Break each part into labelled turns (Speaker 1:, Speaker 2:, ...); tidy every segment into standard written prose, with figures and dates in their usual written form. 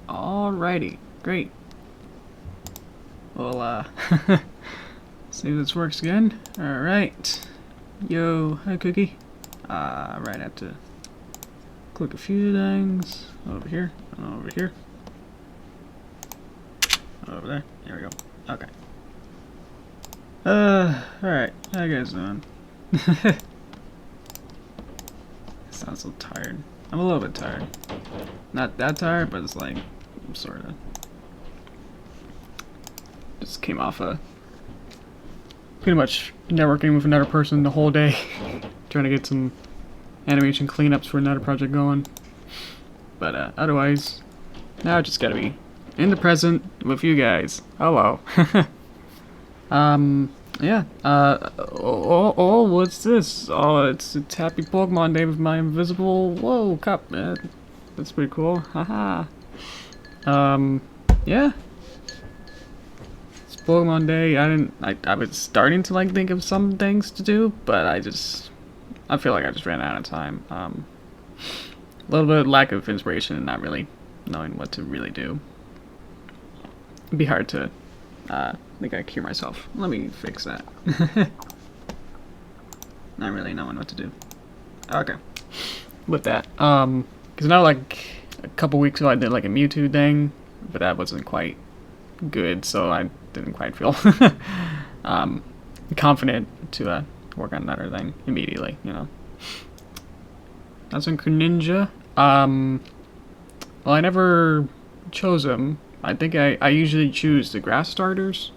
Speaker 1: Alrighty, great. Well, see if this works again. Alright. Yo, hi Cookie. Right, I have to click a few things. Over here, over here. Over there. There we go. Okay. Alright. How you guys doing? Sound so tired. I'm a little bit tired. Not that tired, but it's like, sorta. Just came off a pretty much networking with another person the whole day. Trying to get some animation cleanups for another project going. But otherwise, now I just gotta be in the present with you guys. Hello. Yeah. What's this? Oh, it's Happy Pokemon Day with my invisible cup. That's pretty cool. Haha. Yeah. It's Pokemon Day. I was starting to like think of some things to do, but I feel like I just ran out of time. A little bit of lack of inspiration and not really knowing what to really do. It'd be hard to, I think I cure myself. Let me fix that. Not really knowing what to do. Okay. With that, because now like a couple weeks ago I did like a Mewtwo thing, but that wasn't quite good, so I didn't quite feel confident to work on another thing immediately, you know. That's in Greninja. Well, I never chose them. I think I usually choose the grass starters.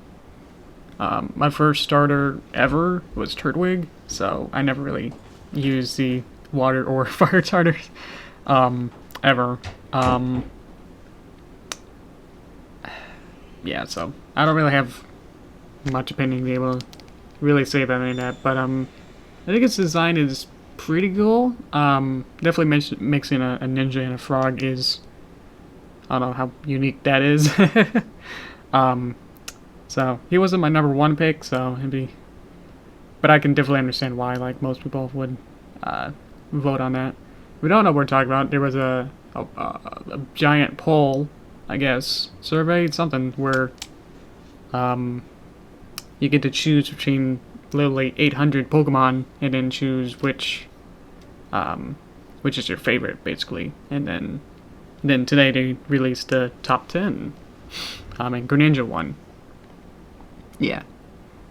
Speaker 1: My first starter ever was Turtwig, so I never really used the water or fire starters ever. Yeah, so I don't really have much opinion to be able to really say about any of that, but I think its design is pretty cool. Definitely mixing a ninja and a frog is, I don't know how unique that is. So he wasn't my number one pick, so it'd be, but I can definitely understand why like most people would vote on that. We don't know what we're talking about. There was a giant poll, I guess, survey, something where you get to choose between literally 800 Pokemon and then choose which is your favorite, basically. And then today they released the top 10. And Greninja won. Yeah,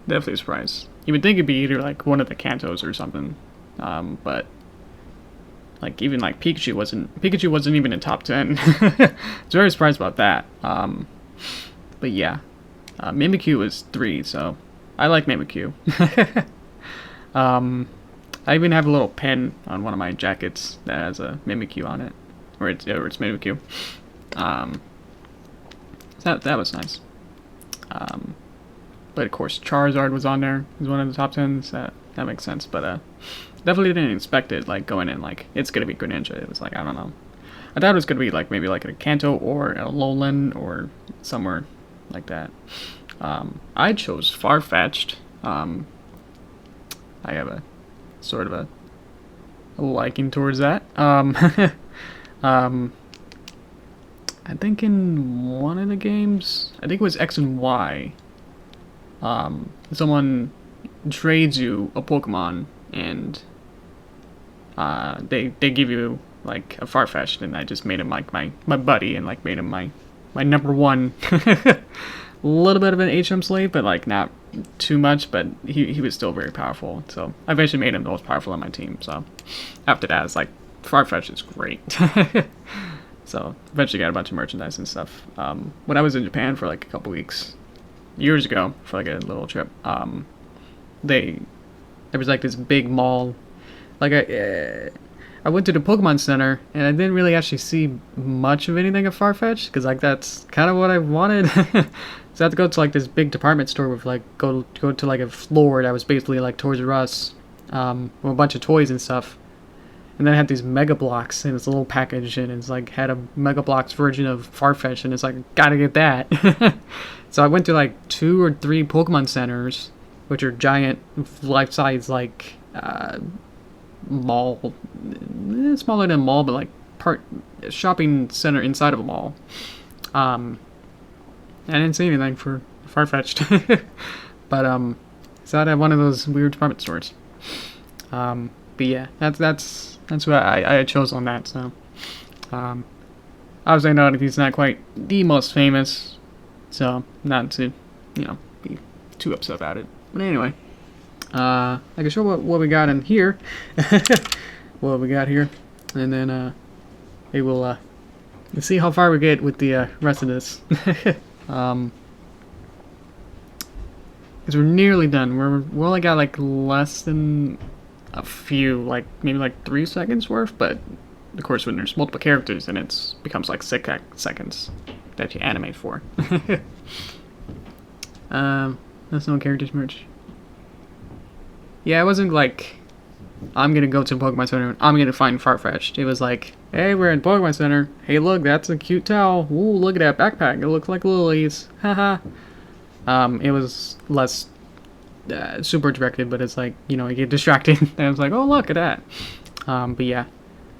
Speaker 1: definitely a surprise. You would think it'd be either like one of the Kantos or something, but like even like Pikachu wasn't even in top 10. I was very surprised about that. But yeah, Mimikyu was 3, so I like Mimikyu. I even have a little pen on one of my jackets that has a Mimikyu on it, or it's Mimikyu. That was nice. But of course, Charizard was on there. He's one of the top 10s. That makes sense. But definitely didn't expect it. Like going in, like it's gonna be Greninja. It was like I don't know. I thought it was gonna be like maybe like a Kanto or a Alolan or somewhere like that. I chose Farfetch'd. I have a sort of a liking towards that. I think in one of the games, I think it was X and Y. Someone trades you a Pokemon and they give you like a Farfetch'd, and I just made him like my buddy and like made him my number one. A little bit of an HM slave, but like not too much, but he was still very powerful, so I eventually made him the most powerful on my team. So after that, it's like Farfetch'd is great. So eventually got a bunch of merchandise and stuff. When I was in Japan for like a couple weeks years ago for like a little trip, there was like this big mall. Like I went to the Pokemon Center and I didn't really actually see much of anything of Farfetch'd because like that's kind of what I wanted. So I had to go to like this big department store with like go to like a floor that was basically like Toys R Us, with a bunch of toys and stuff. And then I had these Mega Blocks in this little package, and it's like had a Mega Blocks version of Farfetch'd, and it's like gotta get that. So I went to like 2 or 3 Pokemon centers, which are giant, life-size like mall, smaller than a mall, but like shopping center inside of a mall. I didn't see anything for Farfetch'd, but it's out at one of those weird department stores. But yeah, that's what I chose on that. So, obviously I know he's not quite the most famous, so not to, be too upset about it. But anyway, I can show what we got in here, what we got here, and then we will let's see how far we get with the rest of this. Because we're nearly done. We only got like less than a few, like maybe like 3 seconds worth, but of course when there's multiple characters then it becomes like 6 seconds that you animate for. That's no characters merch. Yeah, it wasn't like I'm gonna go to Pokemon Center and I'm gonna find Farfetch'd. It was like, hey, we're in Pokemon Center. Hey, look, that's a cute towel. Ooh, look at that backpack. It looks like Lily's. Haha. It was less super directed, but it's like, you get distracted. And I was like, oh, look at that. But yeah.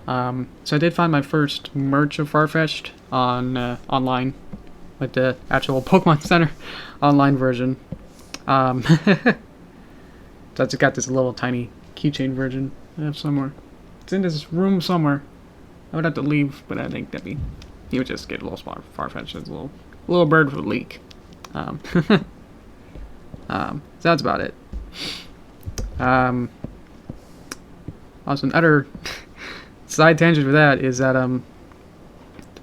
Speaker 1: So I did find my first merch of Farfetch'd on online with the actual Pokemon Center online version. So I just got this little tiny keychain version I have somewhere. It's in this room somewhere. I would have to leave, but I think you would just get a little spot for Farfetch'd. It's a little bird with a leak. So that's about it. Also, another side tangent for that is that the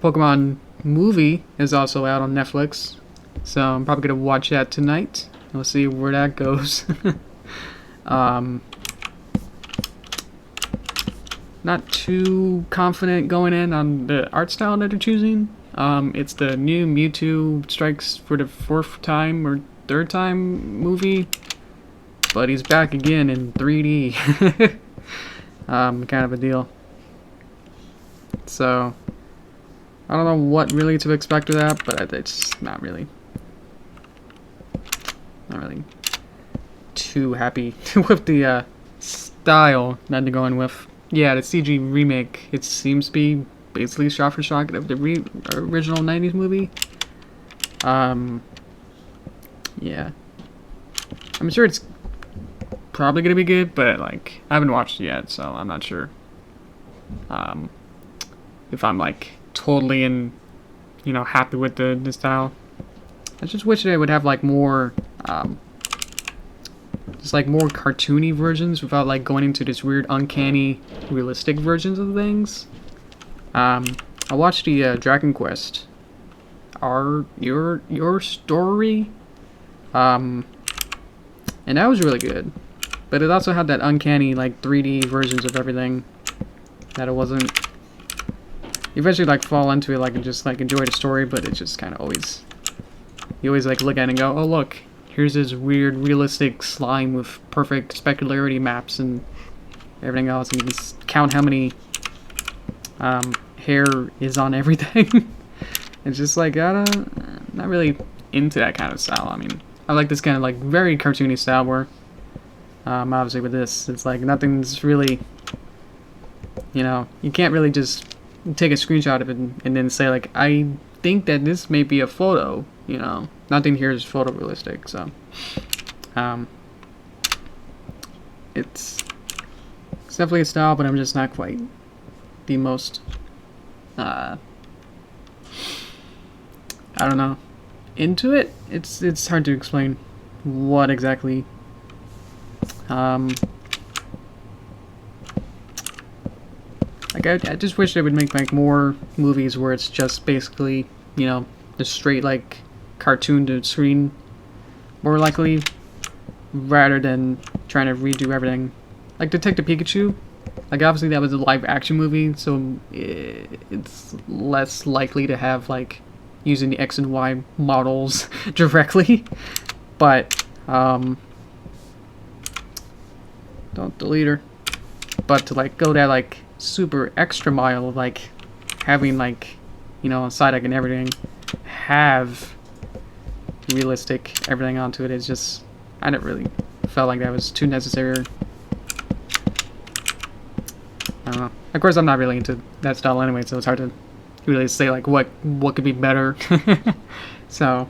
Speaker 1: Pokemon movie is also out on Netflix, so I'm probably gonna watch that tonight. We'll see where that goes. Not too confident going in on the art style that they're choosing. It's the new Mewtwo strikes for the 4th time or 3rd time movie, but he's back again in 3D. Kind of a deal. So I don't know what really to expect of that, but it's not really too happy with the style that they're going with. Yeah, the CG remake, it seems to be basically shot for shot of the original 90s movie. Yeah. I'm sure it's probably gonna be good, but like I haven't watched it yet, so I'm not sure if I'm like totally happy with the style. I just wish they would have like more just like more cartoony versions without like going into this weird uncanny realistic versions of things. I watched the Dragon Quest your story, and that was really good, but it also had that uncanny like 3D versions of everything that it wasn't. You eventually like fall into it like and just like enjoy the story, but it's just kind of always, you always like look at it and go, oh look, here's this weird realistic slime with perfect specularity maps and everything else, and you can count how many hair is on everything. It's just like, not really into that kind of style. I mean, I like this kind of like very cartoony style where obviously with this it's like nothing's really, you can't really just take a screenshot of it and then say like, I think that this may be a photo. Nothing here is photorealistic, so it's definitely a style, but I'm just not quite the most I don't know, into it. It's hard to explain what exactly. Like I just wish they would make like more movies where it's just basically the straight like cartoon to screen, more likely, rather than trying to redo everything. Like Detective Pikachu, like obviously that was a live action movie, so it's less likely to have like using the X and Y models directly, but don't delete her. But to like go that like super extra mile of like having like Cintiq and everything have realistic everything onto it is just, I didn't really felt like that was too necessary. I don't know. Of course I'm not really into that style anyway, so it's hard to really say like what could be better. So,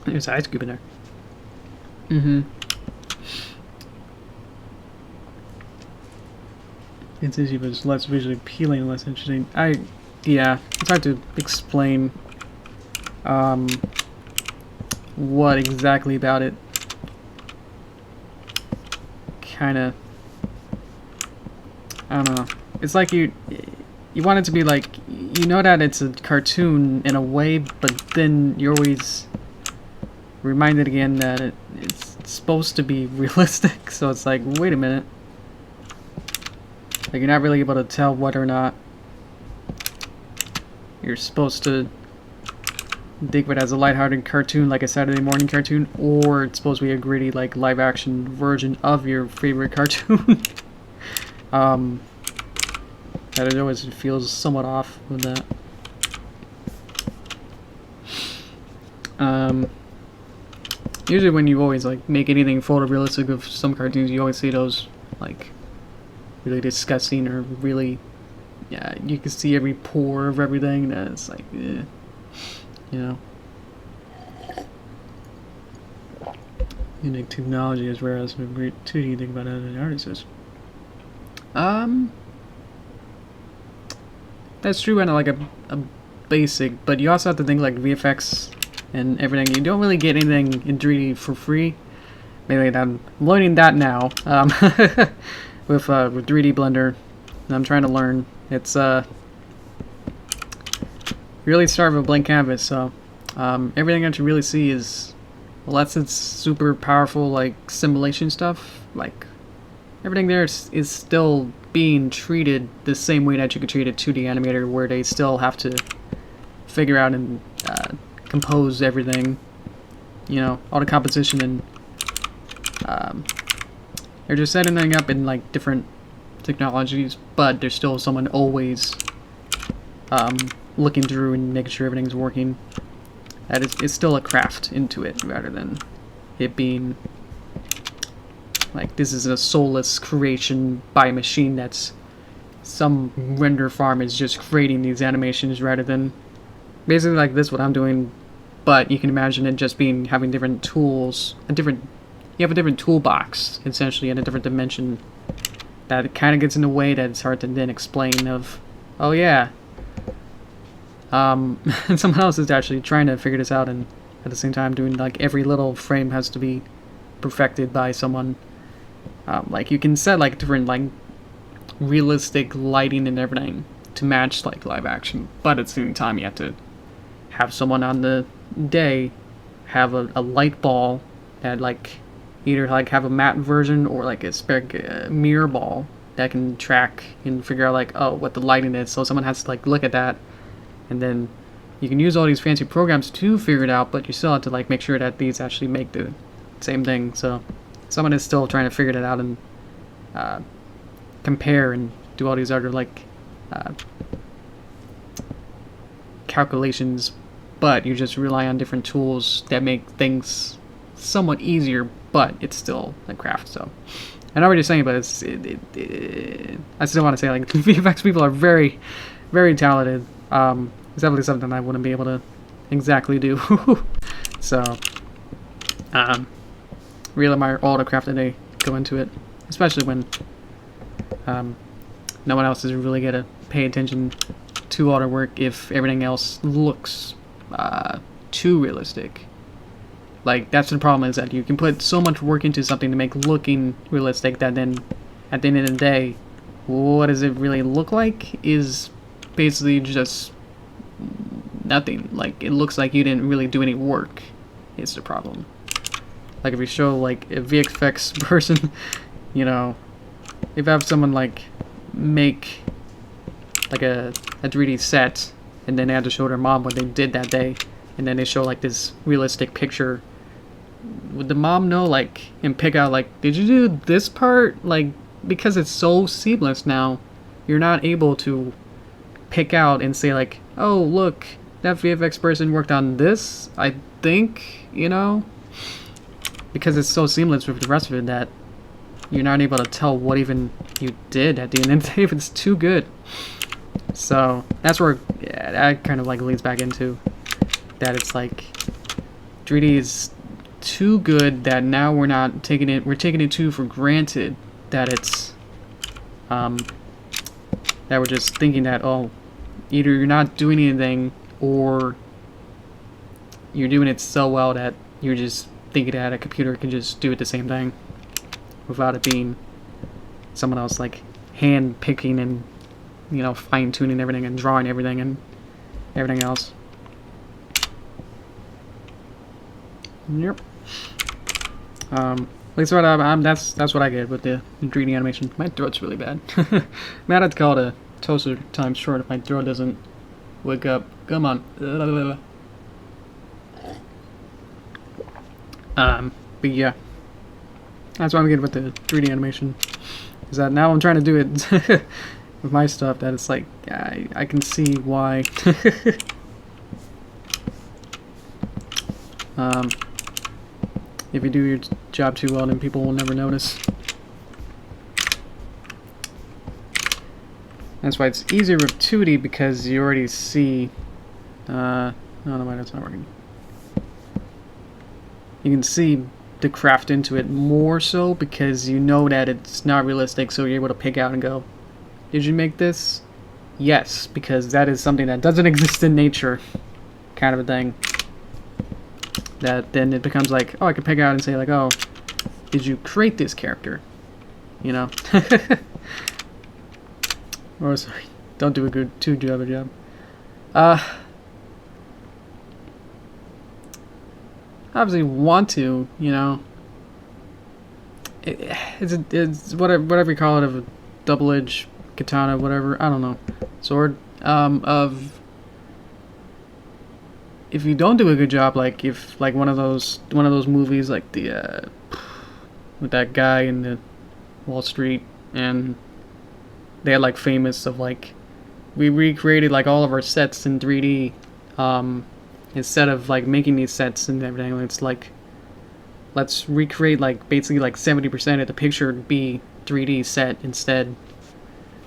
Speaker 1: there's ice cube in there. It's easy, but it's less visually appealing and less interesting. Yeah, it's hard to explain what exactly about it kind of, I don't know. It's like you want it to be like, you know that it's a cartoon in a way, but then you're always reminded again that it's supposed to be realistic. So it's like, wait a minute. Like, you're not really able to tell whether or not you're supposed to think of it as a lighthearted cartoon, like a Saturday morning cartoon, or it's supposed to be a gritty, like, live-action version of your favorite cartoon. That it always feels somewhat off with that. Usually when you always, like, make anything photorealistic of some cartoons, you always see those, like, really disgusting or really, yeah, you can see every pore of everything, and it's like, you know. Unique technology is rare as a great 2D thing about how the artist is. That's true on like a basic, but you also have to think like VFX and everything. You don't really get anything in 3D for free. Maybe I'm learning that now with 3D Blender. And I'm trying to learn. It's really start with a blank canvas, so everything that you really see is, unless it's super powerful like simulation stuff, like everything there is still being treated the same way that you could treat a 2D animator, where they still have to figure out and compose everything, you know, all the composition, and they're just setting everything up in like different technologies, but there's still someone always looking through and making sure everything's working. That it's still a craft into it, rather than it being like this is a soulless creation by a machine that's some render farm is just creating these animations, rather than basically like this, what I'm doing. But you can imagine it just being having different tools, you have a different toolbox essentially in a different dimension that kind of gets in the way, that it's hard to then explain of, oh yeah, and someone else is actually trying to figure this out, and at the same time doing like every little frame has to be perfected by someone. Like you can set like different like realistic lighting and everything to match like live action, but at the same time you have to have someone on the day have a light ball that like either like have a matte version or like a spare mirror ball that can track and figure out like, oh, what the lighting is. So someone has to like look at that, and then you can use all these fancy programs to figure it out, but you still have to like make sure that these actually make the same thing. So someone is still trying to figure that out and compare and do all these other like calculations, but you just rely on different tools that make things somewhat easier, but it's still a craft. So I know what you're saying, but I still want to say like VFX people are very, very talented. It's definitely something I wouldn't be able to exactly do. So really admire all the craft that they go into it, especially when no one else is really gonna pay attention to all their work if everything else looks too realistic. Like, that's the problem, is that you can put so much work into something to make looking realistic that then at the end of the day, what does it really look like is basically just nothing. Like, it looks like you didn't really do any work. It's the problem. Like, if you show like a VFX person, you know, if you have someone like make like a 3D set, and then they had to show their mom what they did that day, and then they show like this realistic picture, would the mom know like and pick out like, did you do this part? Like, because it's so seamless now, you're not able to pick out and say like, oh look, that VFX person worked on this, I think, you know, because it's so seamless with the rest of it that you're not able to tell what even you did at the end of the day if it's too good. So that's where that kind of like leads back into that it's like 3D is too good that now we're taking it too for granted that it's that we're just thinking that, oh, either you're not doing anything or you're doing it so well that you're just thinking that a computer can just do it the same thing without it being someone else like hand picking and, you know, fine tuning everything and drawing everything and everything else. Yep. At least what that's what I get with the 3D animation. My throat's really bad. Might have to call it a toaster time short if my throat doesn't wake up. Come on. But yeah, that's what I'm getting with the 3D animation. Is that now I'm trying to do it with my stuff that it's like I can see why. If you do your job too well, then people will never notice. That's why it's easier with 2D because you already see. I don't know why that's not working. You can see the craft into it more so because you know that it's not realistic, so you're able to pick out and go, did you make this? Yes, because that is something that doesn't exist in nature, kind of a thing. That then it becomes like, oh, I can pick out and say like, oh, did you create this character? You know? Or sorry, don't do a good too good of a job. Obviously want to, you know. It's whatever you call it, of a double-edged katana, whatever, I don't know, sword, of if you don't do a good job, like if like one of those movies like the with that guy in the Wall Street, and they had like famous of like we recreated like all of our sets in 3D, instead of like making these sets and everything. It's like let's recreate like basically like 70% of the picture to be 3D set instead.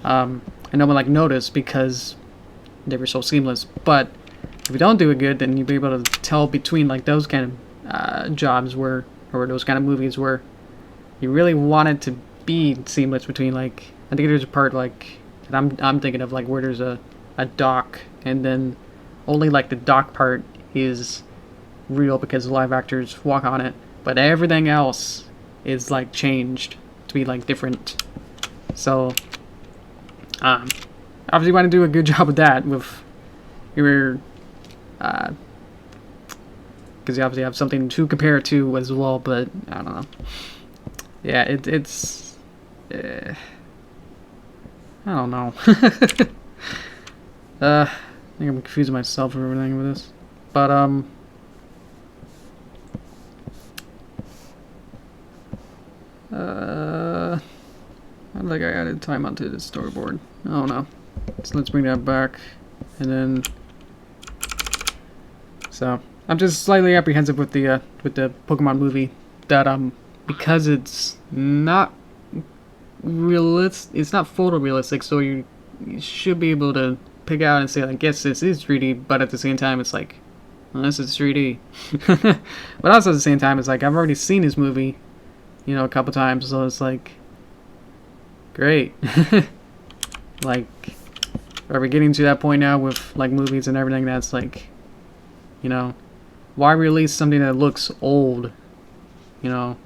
Speaker 1: And no one like noticed because they were so seamless. But if you don't do it good, then you'll be able to tell between like those kind of jobs where, or those kind of movies where you really want it to be seamless between, like, I think there's a part like that I'm thinking of, like where there's a dock and then only like the dock part is real because the live actors walk on it, but everything else is like changed to be like different. So obviously you want to do a good job with that with your because you obviously have something to compare it to as well, but I don't know. Yeah, it's I don't know. I think I'm confusing myself for everything with this, but I don't think I added time onto the storyboard. I don't know. So let's bring that back, and then so I'm just slightly apprehensive with the Pokemon movie that because it's not realistic, it's not photorealistic, so you should be able to pick out and say like, yes, this is 3D, but at the same time it's like, well, this is 3D. But also at the same time it's like I've already seen this movie, you know, a couple times, so it's like great. Like, are we getting to that point now with like movies and everything that's like, you know, why release something that looks old? You know,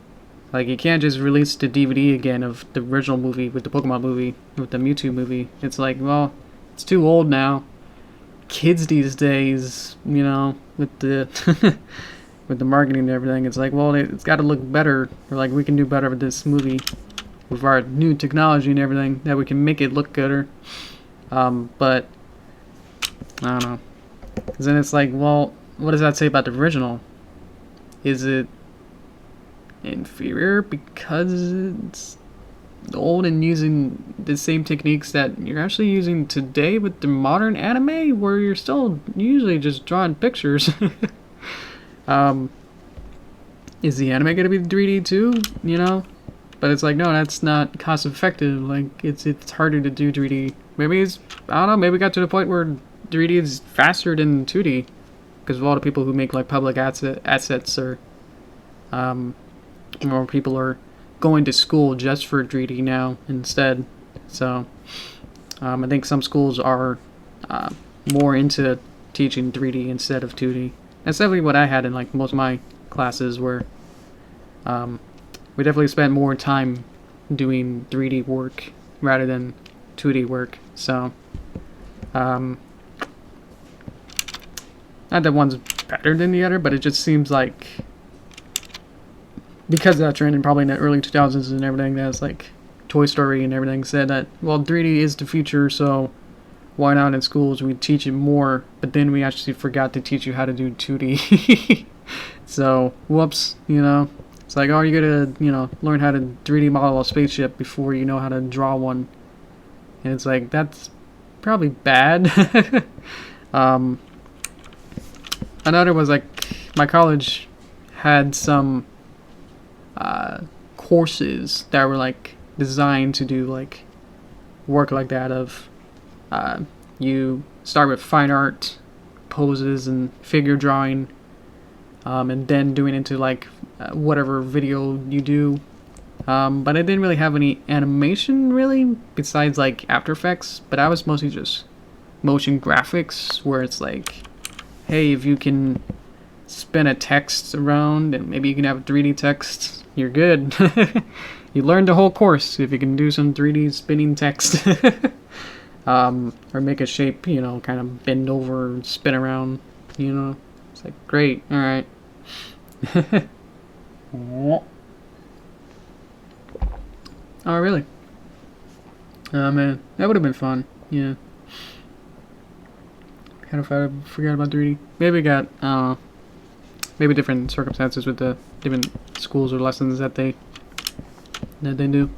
Speaker 1: like you can't just release the DVD again of the original movie with the Pokemon movie, with the Mewtwo movie. It's like, well, it's too old now. Kids these days, you know, with the with the marketing and everything, it's like, well, it's got to look better, or like we can do better with this movie with our new technology and everything, that we can make it look gooder. But I don't know. Because then it's like, well, what does that say about the original? Is it inferior because it's old and using the same techniques that you're actually using today with the modern anime, where you're still usually just drawing pictures? Is the anime going to be 3D too? You know? But it's like, no, that's not cost effective. Like, it's harder to do 3D. Maybe it's, I don't know, maybe it got to the point where 3D is faster than 2D. Because of all the people who make, like, public assets or, more people are going to school just for 3D now instead. So, I think some schools are more into teaching 3D instead of 2D. That's definitely what I had in like most of my classes, where we definitely spent more time doing 3D work rather than 2D work. So, not that one's better than the other, but it just seems like because of that trend, and probably in the early 2000s and everything, that's like Toy Story and everything said that, well, 3D is the future, so why not in schools we teach it more, but then we actually forgot to teach you how to do 2D. So, whoops, you know. It's like, oh, you gotta, you know, learn how to 3D model a spaceship before you know how to draw one. And it's like, that's probably bad. Another was like, my college had some courses that were like designed to do like work like that of you start with fine art poses and figure drawing, and then doing into like whatever video you do, but I didn't really have any animation really besides like After Effects, but I was mostly just motion graphics, where it's like, hey, if you can spin a text around and maybe you can have 3D text, you're good. You learned the whole course if you can do some 3D spinning text. Or make a shape, you know, kind of bend over and spin around, you know. It's like, great, alright. Oh, really? Oh, man, that would have been fun, yeah. Kind of forgot about 3D. Maybe it got, maybe different circumstances with the different schools or lessons that they do.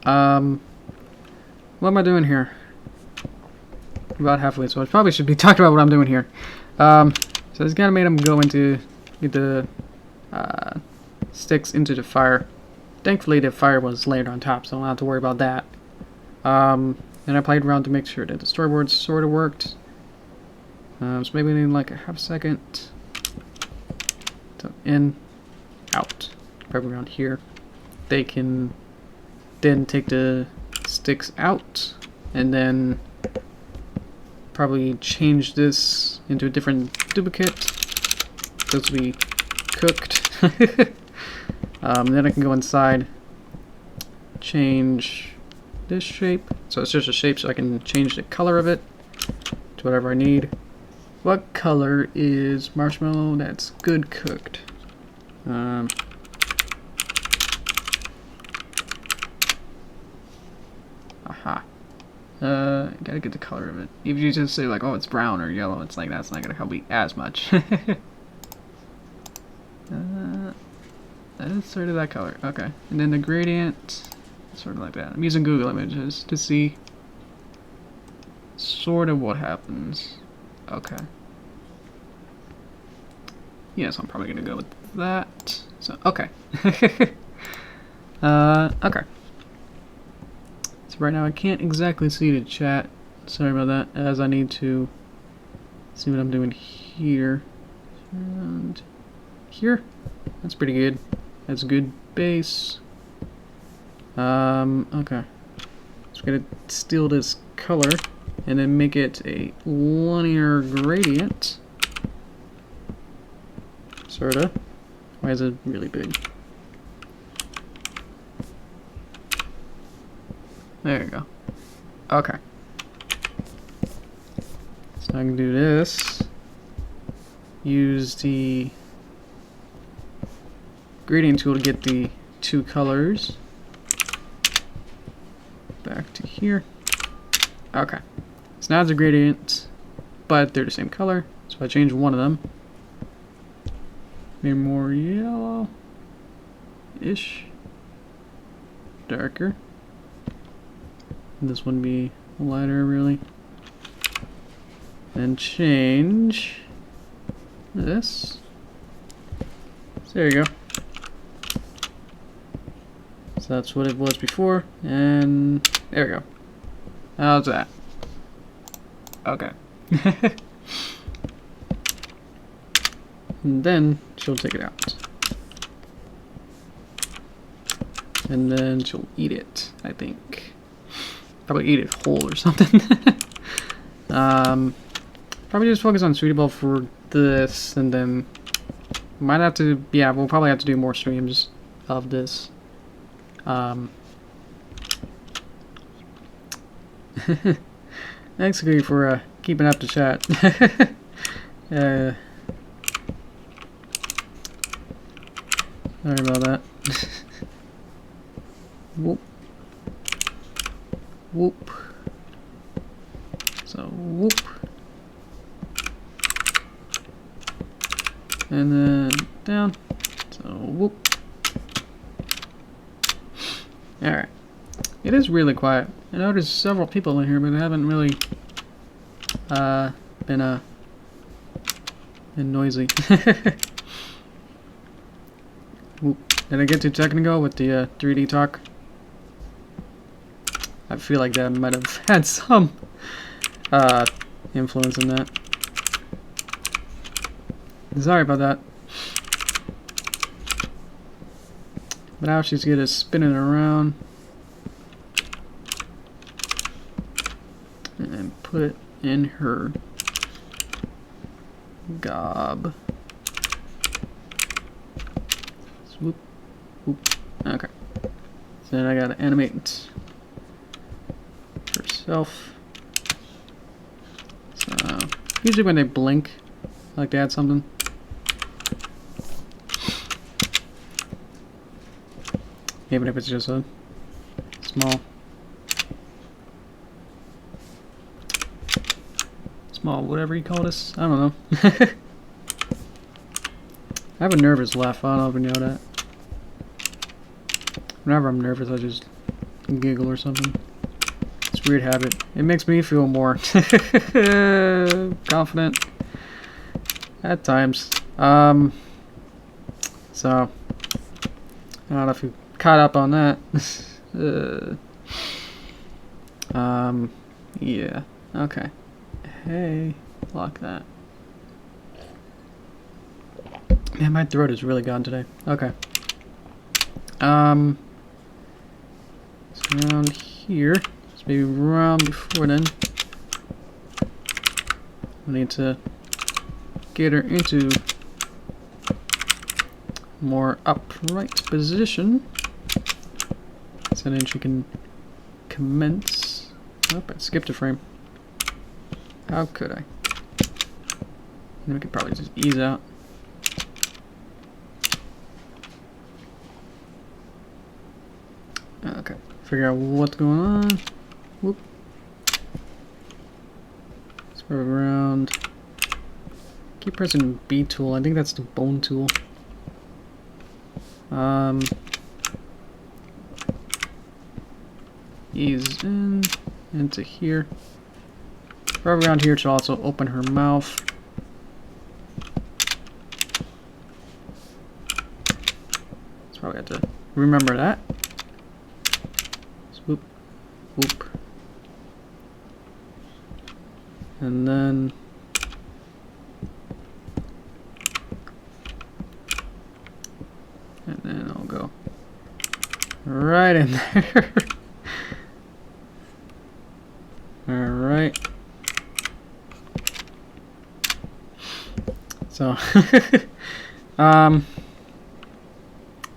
Speaker 1: What am I doing here? About halfway, so I probably should be talking about what I'm doing here. So this kind of made him go into, get the sticks into the fire. Thankfully the fire was layered on top, so I don't have to worry about that. And I played around to make sure that the storyboard sort of worked. So maybe in like a half a second. So in, out, probably around here. They can then take the sticks out and then probably change this into a different duplicate. This will be cooked. Then I can go inside, change this shape. So it's just a shape, so I can change the color of it to whatever I need. What color is marshmallow? That's good cooked. Aha. Gotta get the color of it. If you just say like, oh, it's brown or yellow, it's like, that's not gonna help me as much. That's sort of that color. Okay. And then the gradient, sort of like that. I'm using Google Images to see sort of what happens. Okay. Yes, I'm probably gonna go with that. So, okay. Okay. So right now I can't exactly see the chat. Sorry about that, as I need to see what I'm doing here. And here. That's pretty good. That's a good base. Okay. So we're gonna steal this color and then make it a linear gradient. Sorta. Why is it really big? There you go. Okay. So I can do this. Use the gradient tool to get the two colors. Back to here. Okay. So now it's a gradient, but they're the same color. So I change one of them. Maybe more yellow-ish. Darker. This one be lighter, really. Then change this. So there you go. So So that's what it was before, and there we go. How's that? Okay. And then she'll take it out. And then she'll eat it, I think. Probably eat it whole or something. Probably just focus on Sweetie Belle for this, and then might have to, yeah, we'll probably have to do more streams of this. Thanks, Agree, for keeping up the chat. Sorry about that. Whoop. Whoop. So, whoop. And then down. So, whoop. Alright. It is really quiet. I know there's several people in here, but I haven't really been noisy. Whoop. Did I get too technical with the 3D talk? I feel like that might have had some influence in that. Sorry about that. But now she's good at spinning it around. And then put it in her gob. Swoop. Whoop. Okay. So then I gotta animate herself. So usually when they blink, I like to add something. Even if it's just a small whatever you call this. I don't know. I have a nervous laugh. I don't know if you know that. Whenever I'm nervous, I just giggle or something. It's a weird habit. It makes me feel more confident at times. So I don't know if you caught up on that. Yeah. Okay. Hey, lock that. Man, my throat is really gone today. Okay. So around here, so maybe around before then, we need to get her into more upright position, so then she can commence. Oh, I skipped a frame. How could I? And we could probably just ease out. Okay, figure out what's going on. Whoop. Swerve around. Keep pressing B tool. I think that's the bone tool. Ease in into here. Right around here to also open her mouth. So probably have to remember that. Swoop, whoop, and then I'll go right in there. All right. So,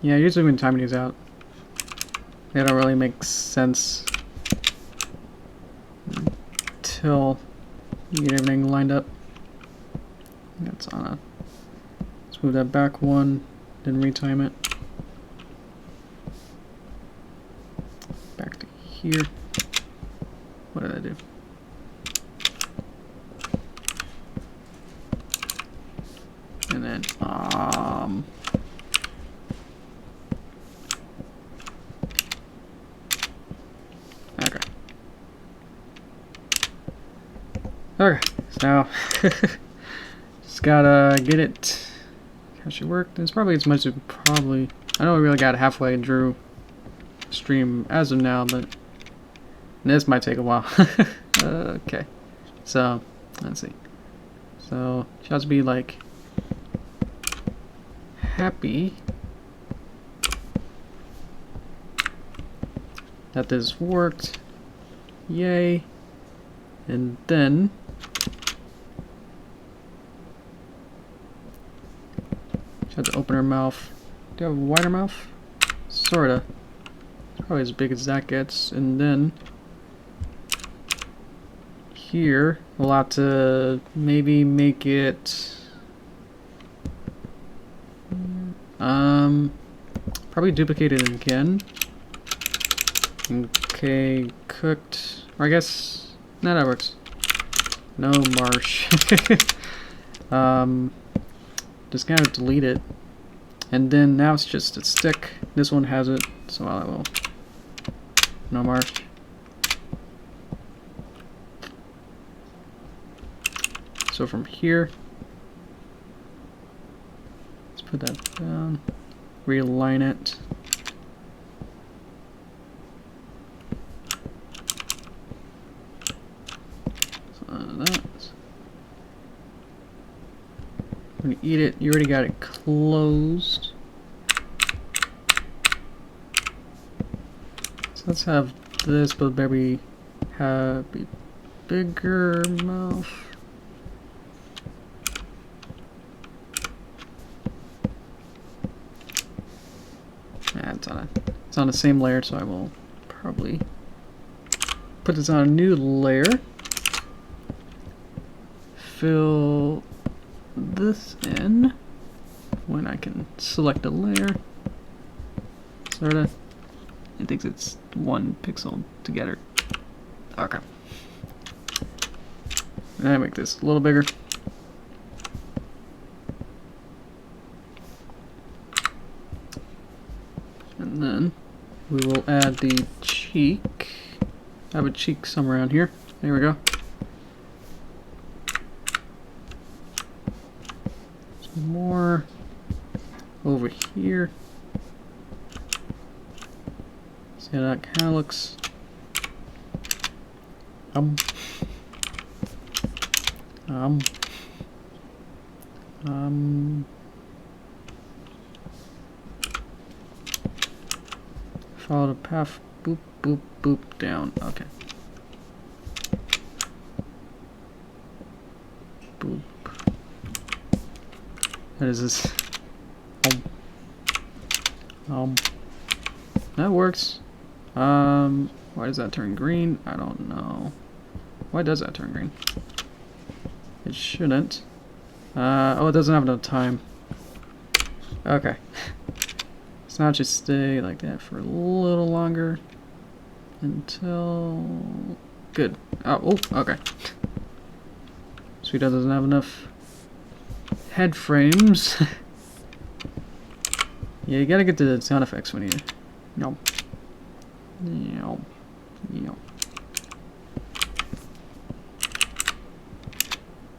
Speaker 1: yeah, usually when timing these out, they don't really make sense until you get everything lined up. That's on a, let's move that back one, then retime it. Back to here. What did I do? And then, okay. Okay, so now, just gotta get it, how she worked. It's probably as much as probably, I know we really got halfway and drew stream as of now, but this might take a while. Okay, so let's see. So she has to be like happy that this worked. Yay. And then she had to open her mouth. Do you have a wider mouth? Sorta. Probably as big as that gets. And then here we'll have to maybe make it probably duplicate it again. Okay, cooked. Or I guess no, that works. No marsh. Just kind of delete it, and then now it's just a stick. This one has it, so I will. No marsh. So from here, let's put that down. Realign it. When you eat it, you already got it closed. So let's have this, but maybe have a bigger mouth. Yeah, it's on the same layer, so I will probably put this on a new layer. Fill this in when I can select a layer. Sorta. It thinks it's one pixel together. Okay. And I make this a little bigger. And then we will add the cheek. I have a cheek somewhere around here. There we go. More over here. See how that kind of looks. Follow the path. Boop, boop, boop down. Okay. Boop. What is this? That works. Why does that turn green? I don't know. Why does that turn green? It shouldn't. Oh, it doesn't have enough time. Okay. So now just stay like that for a little longer until good. Oh, okay. Sweet doesn't have enough head frames. Yeah, you gotta get to the sound effects when you. No. No. No.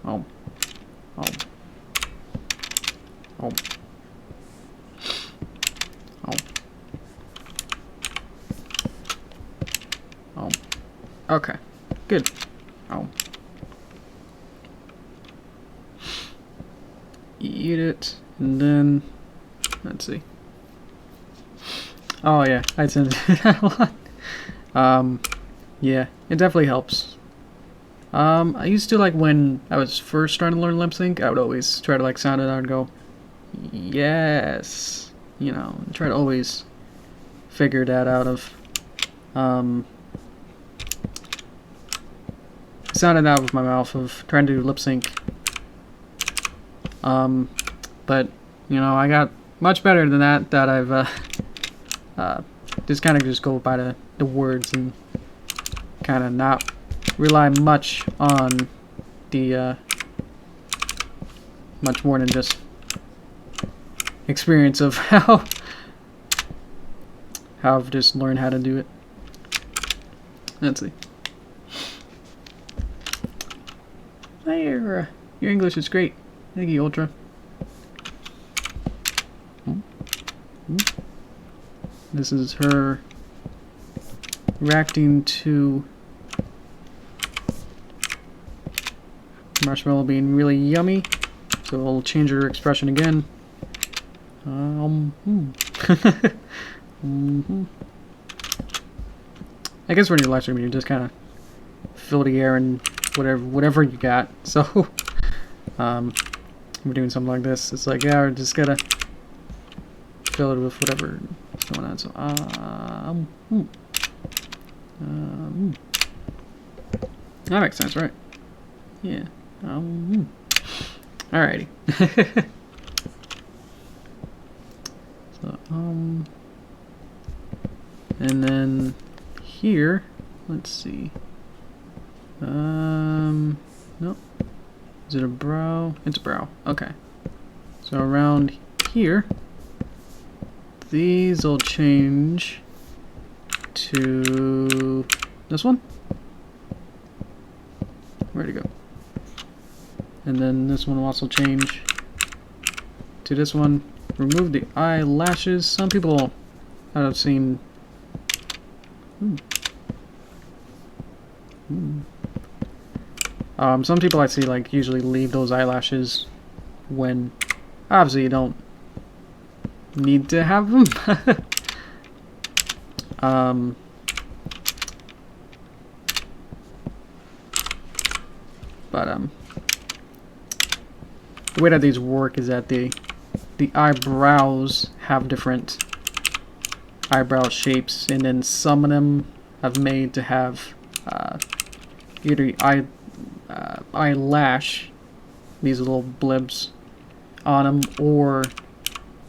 Speaker 1: Oh. Oh. Oh. Oh. Oh. Okay. Good. Oh. Eat it, and then let's see. Oh yeah, I tend to do that a lot. Yeah, it definitely helps. I used to, like, when I was first trying to learn lip sync, I would always try to like sound it out and go, yes, you know, and try to always figure that out of sound it out with my mouth of trying to do lip sync. But you know, I got much better than that. That I've just kind of just go by the words and kind of not rely much on the much more than just experience of how I've just learned how to do it. Let's see. Hey, your English is great. Thank you, Ultra. This is her reacting to marshmallow being really yummy. So we'll change her expression again. I guess when you're live streaming, you just kind of fill the air and whatever you got. So we're doing something like this. It's like, yeah, we're just gotta fill it with whatever is going on. So that makes sense, right? Yeah. Alrighty. So and then here, let's see. Nope. Is it a brow? It's a brow. Okay. So around here, these will change to this one. Where'd it go? And then this one will also change to this one. Remove the eyelashes. Some people I've seen. Some people I see like usually leave those eyelashes when obviously you don't need to have them. The way that these work is that the eyebrows have different eyebrow shapes, and then some of them I've made to have either eyelash, these little blibs on them, or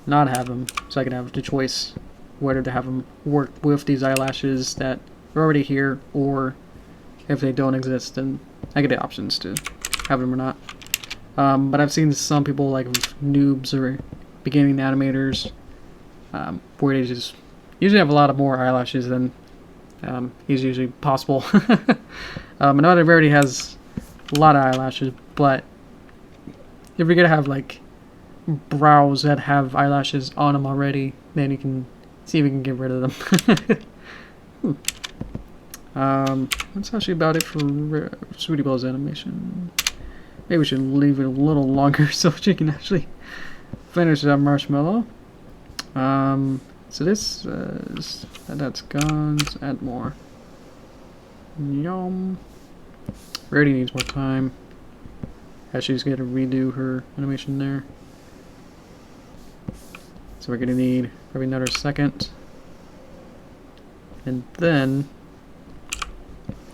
Speaker 1: not have them, so I can have the choice whether to have them work with these eyelashes that are already here, or if they don't exist, then I get the options to have them or not. But I've seen some people, like noobs or beginning animators, where they just usually have a lot of more eyelashes than is usually possible. Another rarity has a lot of eyelashes, but if you're gonna have like brows that have eyelashes on them already, then you can see if we can get rid of them. That's actually about it for Sweetie Belle's animation. Maybe we should leave it a little longer so she can actually finish that marshmallow. So this that's gone. Let's add more. Yum. Rarity needs more time. She's gonna redo her animation there. So we're gonna need probably another second. And then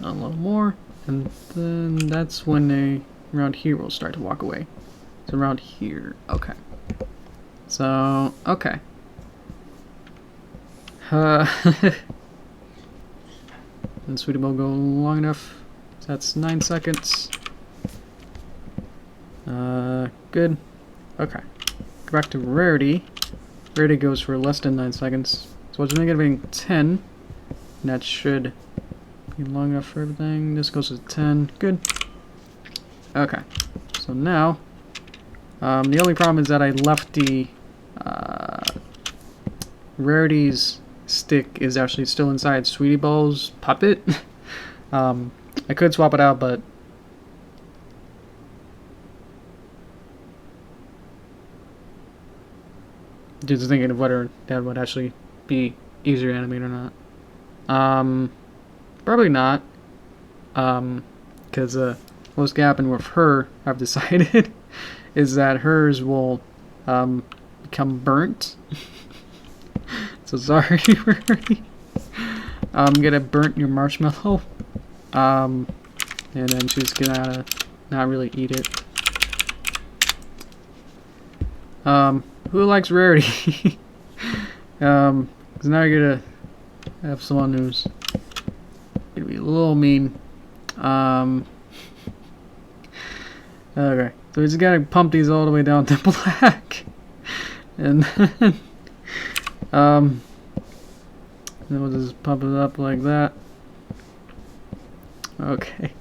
Speaker 1: a little more. And then that's when they around here will start to walk away. So around here. Okay. So okay. And Sweetie Belle go long enough. So that's 9 seconds. Good. Okay. Go back to rarity. Rarity goes for less than 9 seconds. So it's only gonna be 10. And that should be long enough for everything. This goes to 10. Good. Okay. So now, the only problem is that I left the rarity's stick is actually still inside Sweetie Belle's puppet. I could swap it out, but just thinking of whether that would actually be easier to animate or not. Probably not, because what's gonna happen with her, I've decided, is that hers will become burnt. So sorry, Rarity. I'm gonna burnt your marshmallow, and then she's gonna not really eat it. Who likes Rarity? Because now you're gonna have someone who's gonna be a little mean. Okay, so we just gotta pump these all the way down to black, and then we'll just pump it up like that. Okay.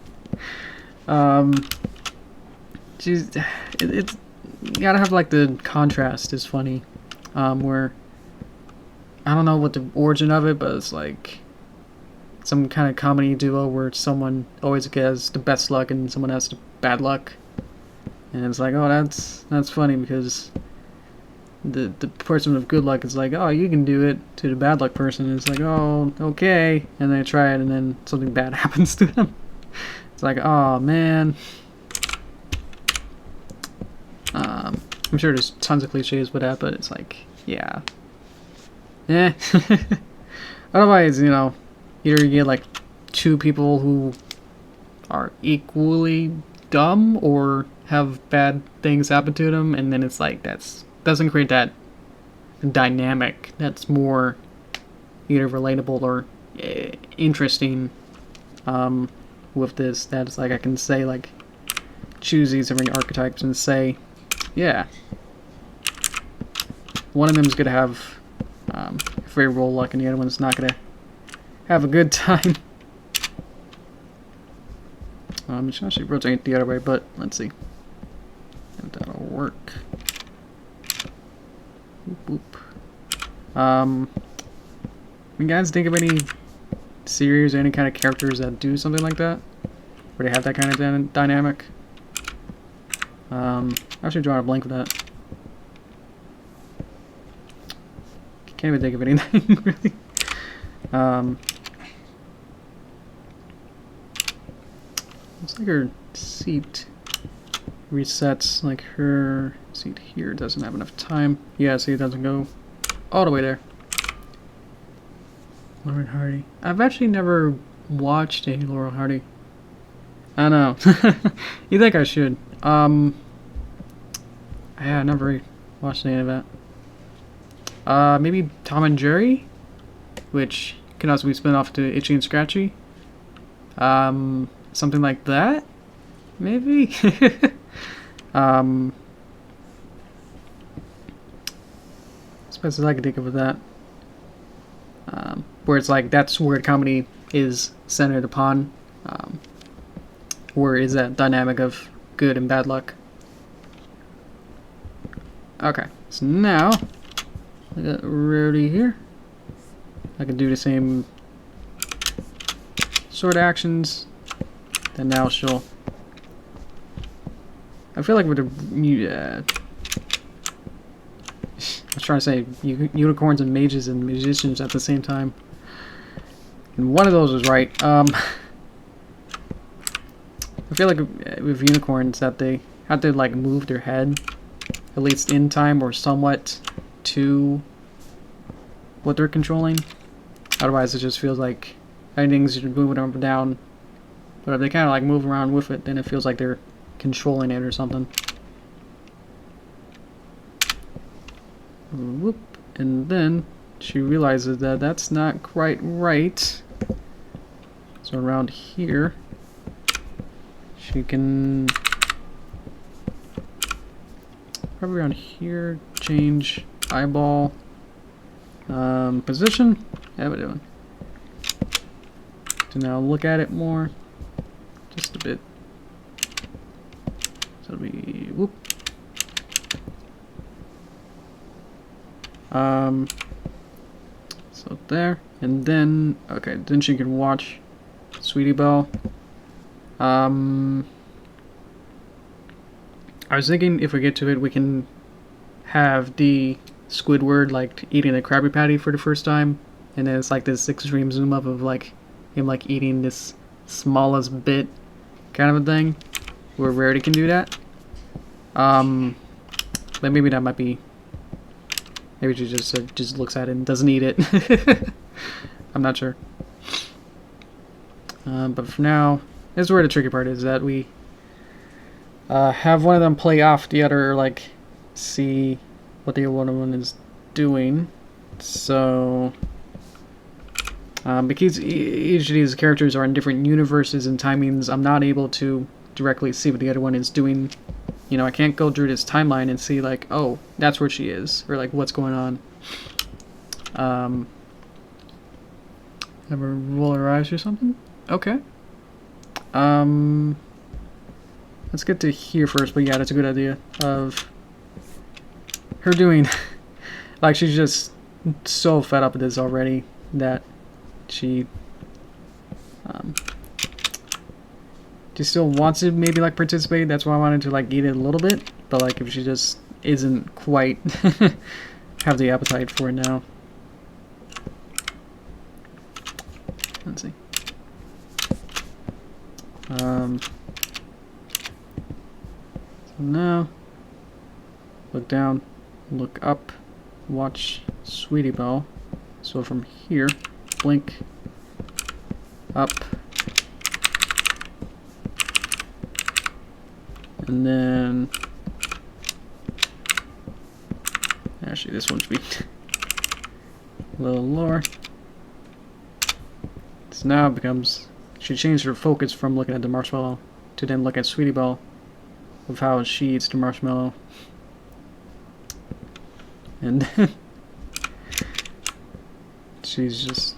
Speaker 1: It's you gotta have like the contrast is funny, where I don't know what the origin of it, but it's like some kind of comedy duo where someone always has the best luck and someone has the bad luck. And it's like, oh, that's funny because the person with good luck is like, oh, you can do it, to the bad luck person. It's like, oh, okay. And they try it and then something bad happens to them. It's like, oh, man. I'm sure there's tons of cliches with that, but it's like, yeah. Eh. Otherwise, you know, either you get like two people who are equally dumb or have bad things happen to them, and then it's like doesn't create that dynamic that's more either relatable or interesting with this. That's like I can say like choose these different archetypes and say, yeah, one of them is gonna have favorable luck and the other one's not gonna have a good time. I should actually rotate the other way, but let's see if that'll work. Boop, boop. You guys think of any series or any kind of characters that do something like that? Where they have that kind of dynamic? I actually draw a blank with that. Can't even think of anything, really. Looks like her seat resets, like her seat here doesn't have enough time. Yeah, see, it doesn't go all the way there. Laurel and Hardy. I've actually never watched a Laurel and Hardy. I don't know. You think I should? Yeah, I never watched any of that. Maybe Tom and Jerry, which can also be spun off to Itchy and Scratchy. Something like that, maybe. As best as I can think of with that. Where it's like that's where comedy is centered upon. Where is that dynamic of good and bad luck? Okay, so now I got Rarity here. I can do the same sort of actions. And now she'll. I feel like with the. I was trying to say unicorns and mages and musicians at the same time. And one of those was right. I feel like with unicorns that they have to like move their head, at least in time or somewhat, to what they're controlling. Otherwise, it just feels like anything's just moving up and down. But if they kind of like move around with it, then it feels like they're controlling it or something. Whoop. And then she realizes that that's not quite right. So around here, she can probably around here change eyeball position. How we doing? So now look at it more. Just a bit. So it'll be whoop. So there, and then okay, then she can watch Sweetie Belle. I was thinking if we get to it, we can have the Squidward like eating a Krabby Patty for the first time, and then it's like this extreme zoom up of like him like eating this smallest bit kind of a thing, where Rarity can do that. But maybe that might be. Maybe she just looks at it and doesn't eat it. I'm not sure. But for now, this is where the tricky part is, that we have one of them play off the other, like see what the other one is doing. So because each of these characters are in different universes and timings, I'm not able to directly see what the other one is doing. You know, I can't go through this timeline and see like, oh, that's where she is, or like what's going on. Have her roll her eyes or something? Okay. Let's get to here first, but yeah, that's a good idea of her doing like she's just so fed up with this already that she she still wants to maybe like participate. That's why I wanted to like eat it a little bit. But like if she just isn't quite have the appetite for it now. Let's see. So now look down, look up, watch Sweetie Belle. So from here, blink up, and then actually this one should be a little lower. So now it becomes, she changed her focus from looking at the marshmallow to then look at Sweetie Belle of how she eats the marshmallow. And then she's just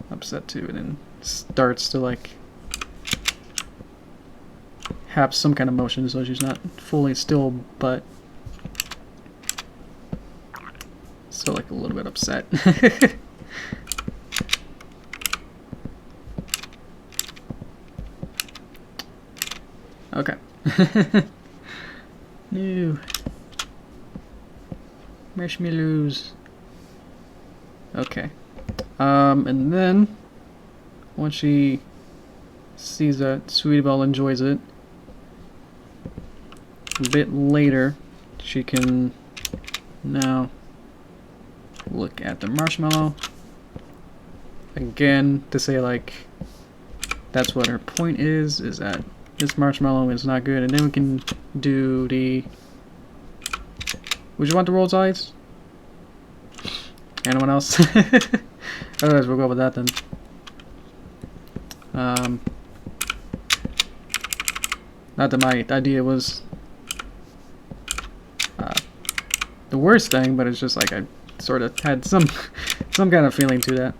Speaker 1: upset too, and then starts to like have some kind of motion, so she's not fully still, but still like a little bit upset. Okay. No. Marshmallows. Okay. And then once she sees that Sweetie Belle enjoys it, a bit later, she can now look at the marshmallow again to say like that's what her point is that this marshmallow is not good, and then we can do the. Would you want the rolled eyes? Anyone else? Otherwise, we'll go with that then. Not that my idea was the worst thing, but it's just like I sort of had some kind of feeling to that.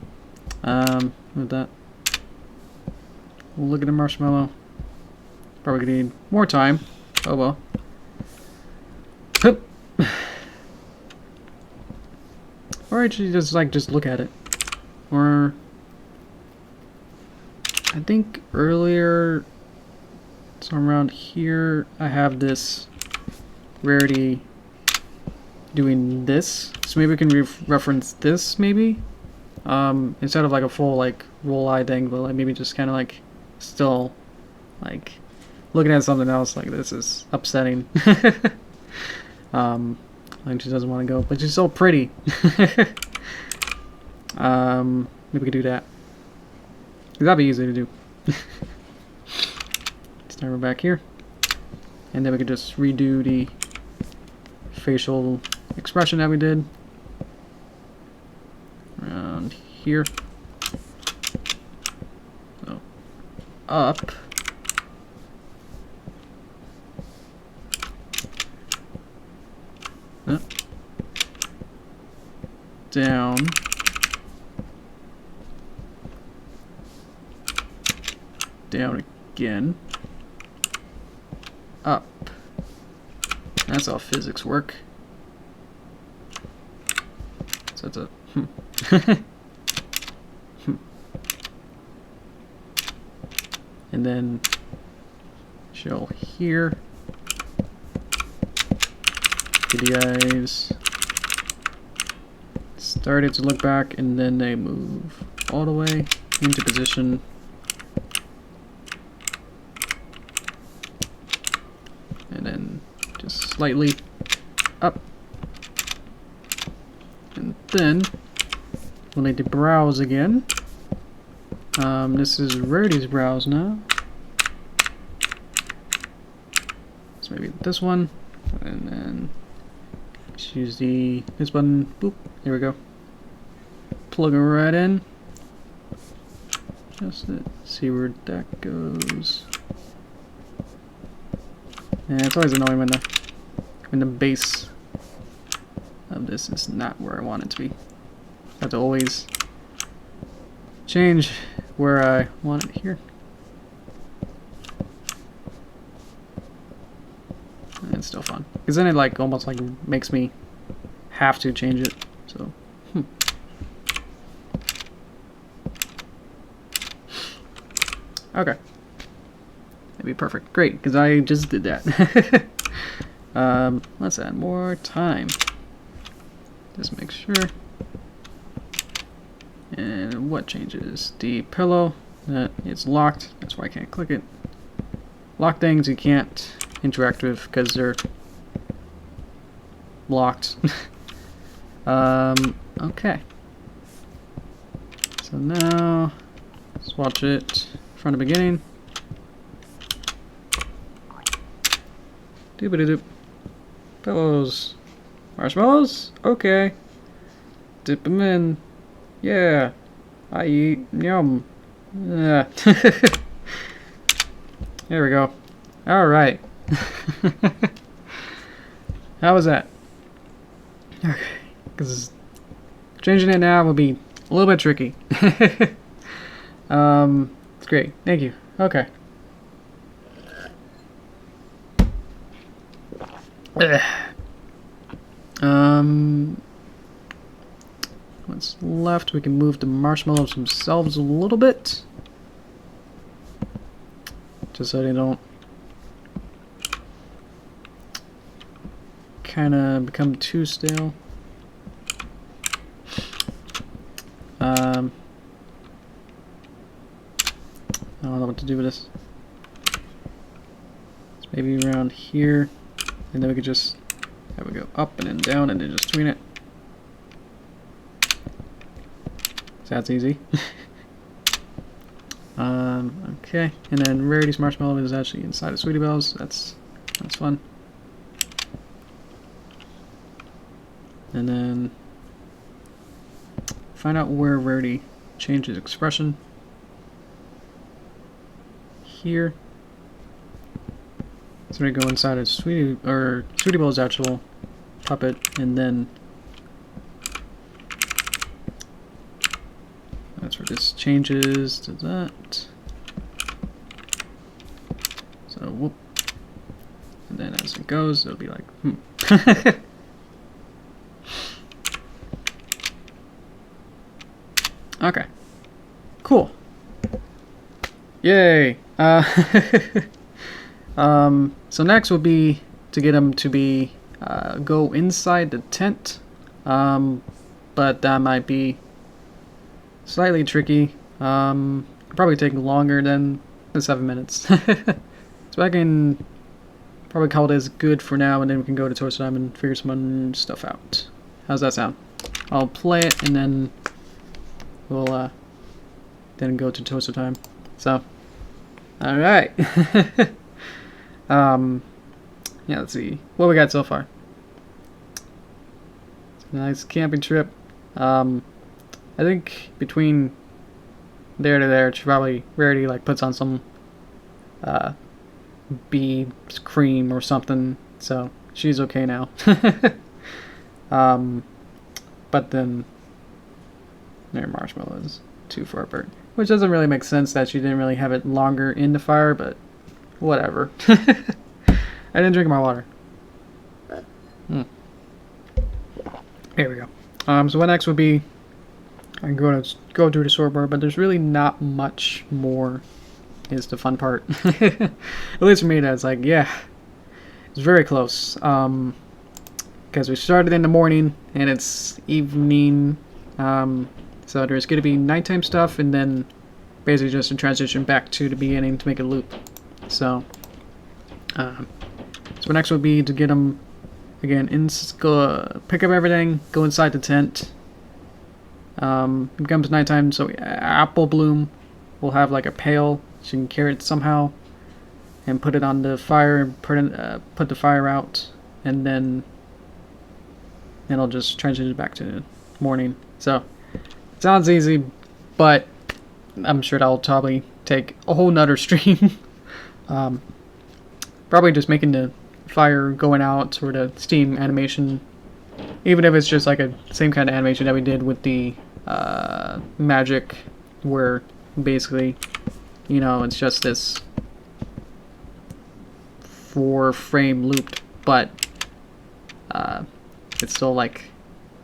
Speaker 1: With that, we'll look at the marshmallow. Probably gonna need more time. Oh well. Or actually just look at it. Or I think earlier, so around here, I have this rarity doing this. So maybe we can reference this maybe. Instead of like a full like roll eye thing, but like maybe just kind of like still like looking at something else. Like this is upsetting. Like she doesn't want to go, but she's so pretty. Maybe we could do that. That'd be easy to do. Start her back here, and then we could just redo the facial expression that we did around here. So up. Down, down again, up. That's how physics work. So it's a and then show here. The eyes started to look back, and then they move all the way into position. And then just slightly up. And then we'll need to browse again. This is Rarity's browse now. So maybe this one, and then choose this button. Boop. Here we go. Plug it right in. Just see where that goes. Yeah, it's always annoying when the base of this is not where I want it to be. I have to always change where I want it here. And it's still fun, because then it like almost like makes me have to change it. So okay. That'd be perfect. Great, because I just did that. Let's add more time. Just make sure. And what changes? The pillow, that it's locked. That's why I can't click it. Lock things you can't interact with because they're locked. Okay. So now, let's watch it from the beginning. Doobity-doop. Pillows. Marshmallows? Okay. Dip them in. Yeah. I eat. Yum. Yeah. There we go. Alright. How was that? Okay. Because changing it now will be a little bit tricky. It's great. Thank you. Okay. What's left? We can move the marshmallows themselves a little bit, just so they don't kind of become too stale. I don't know what to do with this. It's maybe around here, and then we could just have it go up and then down and then just tween it. So that's easy. Okay, and then Rarity's marshmallow is actually inside of Sweetie Belle's. That's fun. And then find out where Rarity changes expression. Here. So we go inside of Sweetie Belle's actual puppet, and then that's where this changes to that. So whoop. And then as it goes, it'll be like, Okay. Cool. Yay. So next will be to get him to be go inside the tent. But that might be slightly tricky. Probably take longer than the 7 minutes. So I can probably call this good for now, and then we can go to Toaster Time and figure some stuff out. How's that sound? I'll play it and then we'll then go to Toaster Time. So, all right. Yeah, let's see what we got so far. It's a nice camping trip. I think between there to there, she probably Rarity like puts on some bee cream or something, so she's okay now. But then their marshmallows too far apart, which doesn't really make sense that she didn't really have it longer in the fire, but whatever. I didn't drink my water. There we go. So what next would be, I'm going to go through the storyboard, but there's really not much more is the fun part. At least for me, that's like, yeah, it's very close. Because we started in the morning and it's evening. So there's going to be nighttime stuff and then basically just a transition back to the beginning to make a loop. So next would be to get them again go pick up everything, go inside the tent. It becomes nighttime, so Apple Bloom will have like a pail. She can carry it somehow and put it on the fire and put the fire out, and then it'll just transition back to the morning. So it sounds easy, but I'm sure that'll probably take a whole nother stream. Probably just making the fire going out or the steam animation, even if it's just like a same kind of animation that we did with the magic, where basically, you know, it's just this 4-frame looped, but it still like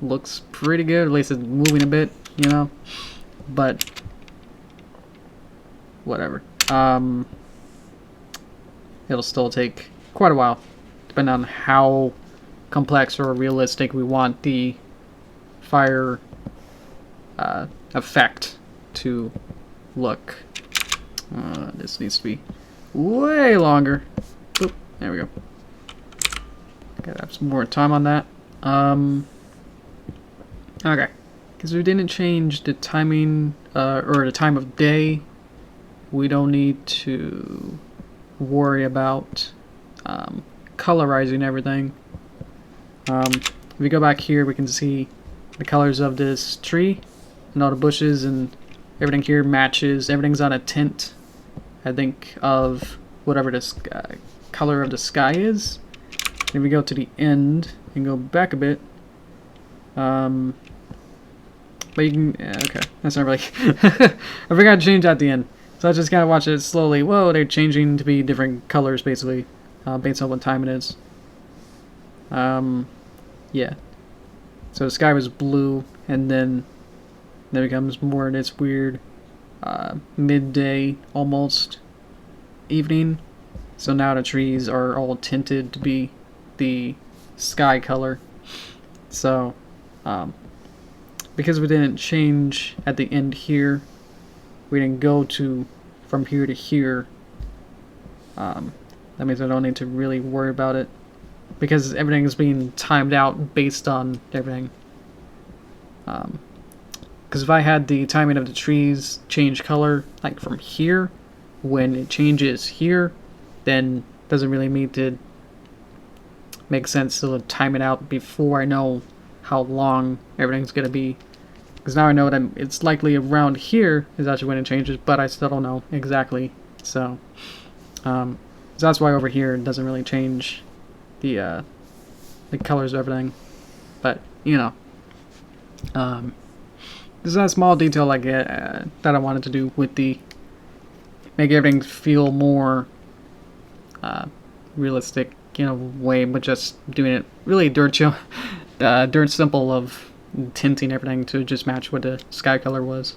Speaker 1: looks pretty good. At least it's moving a bit, you know, but whatever. it'll still take quite a while, depending on how complex or realistic we want the fire effect to look. This needs to be way longer. Oop, there we go. Gotta have some more time on that. Okay, because we didn't change the timing or the time of day, we don't need to worry about colorizing everything. If we go back here, we can see the colors of this tree and all the bushes, and everything here matches. Everything's on a tint, I think, of whatever this color of the sky is. And if we go to the end and go back a bit, but you can, yeah, okay, that's not really, I forgot to change at the end. So I just gotta watch it slowly. Whoa, they're changing to be different colors, basically, based on what time it is. Yeah. So the sky was blue, and then it becomes more in this weird, midday, almost, evening. So now the trees are all tinted to be the sky color. So, because we didn't change at the end here, we didn't go from here to here, that means I don't need to really worry about it, because everything is being timed out based on everything. Because if I had the timing of the trees change color, like from here, when it changes here, then it doesn't really need to make sense to time it out before I know how long everything's going to be. Because now I know that it's likely around here is actually when it changes, but I still don't know exactly. So that's why over here it doesn't really change the colors of everything. But, you know, this is a small detail like that I wanted to do with make everything feel more realistic in a way, but just doing it really dirt simple of tinting everything to just match what the sky color was,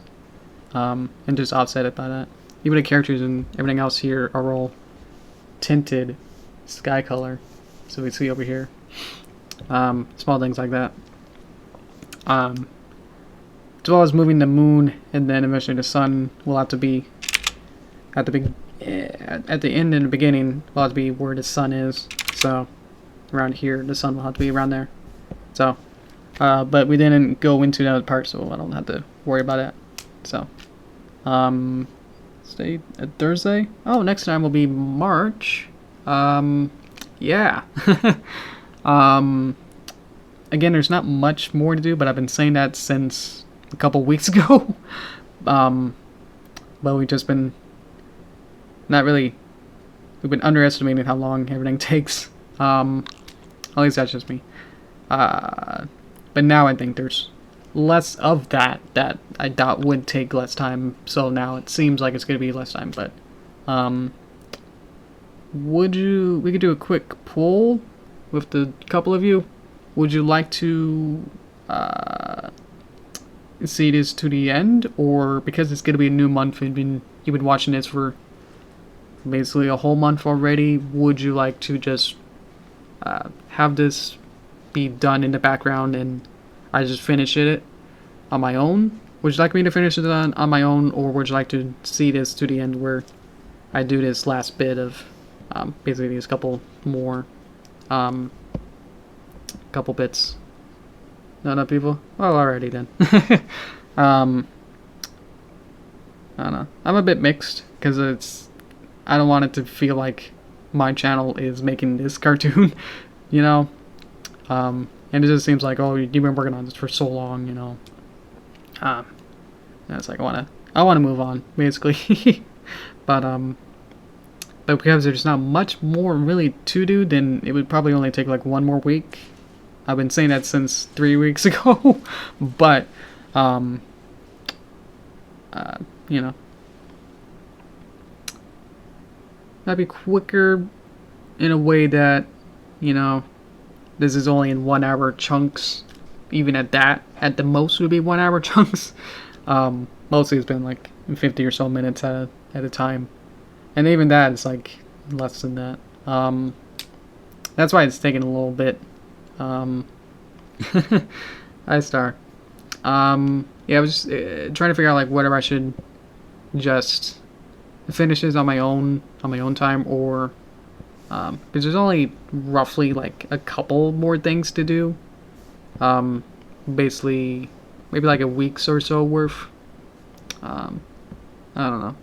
Speaker 1: and just offset it by that. Even the characters and everything else here are all tinted sky color, so we see over here. Small things like that. As well as moving the moon, and then eventually the sun will have to be at the end and the beginning will have to be where the sun is. So around here, the sun will have to be around there. So, but we didn't go into that part, so I don't have to worry about it. So, stay at Thursday. Oh, next time will be March. Yeah. Again, there's not much more to do, but I've been saying that since a couple weeks ago. But we've just been we've been underestimating how long everything takes. At least that's just me. But now I think there's less of that I thought would take less time. So now it seems like it's going to be less time. But we could do a quick poll with the couple of you. Would you like to see this to the end, or because it's going to be a new month, you've been watching this for basically a whole month already, would you like to just have this be done in the background and I just finish it on my own? Would you like me to finish it on my own, or would you like to see this to the end where I do this last bit of basically these couple more couple bits? Not enough people? Well, alrighty then. I don't know. I'm a bit mixed because I don't want it to feel like my channel is making this cartoon, you know. And it just seems like, oh, you've been working on this for so long, you know. And it's like I wanna move on, basically. but because there's not much more really to do, then it would probably only take like one more week. I've been saying that since 3 weeks ago, but you know, that'd be quicker in a way that, you know, this is only in 1 hour chunks. Even at that, at the most, would be 1 hour chunks. Mostly it's been like 50 or so minutes at a time, and even that is like less than that. That's why it's taking a little bit. Hi, Star. Yeah, I was just trying to figure out like whether I should just finish this on my own time, or because there's only roughly like a couple more things to do. Basically, maybe like a week's or so worth. I don't know.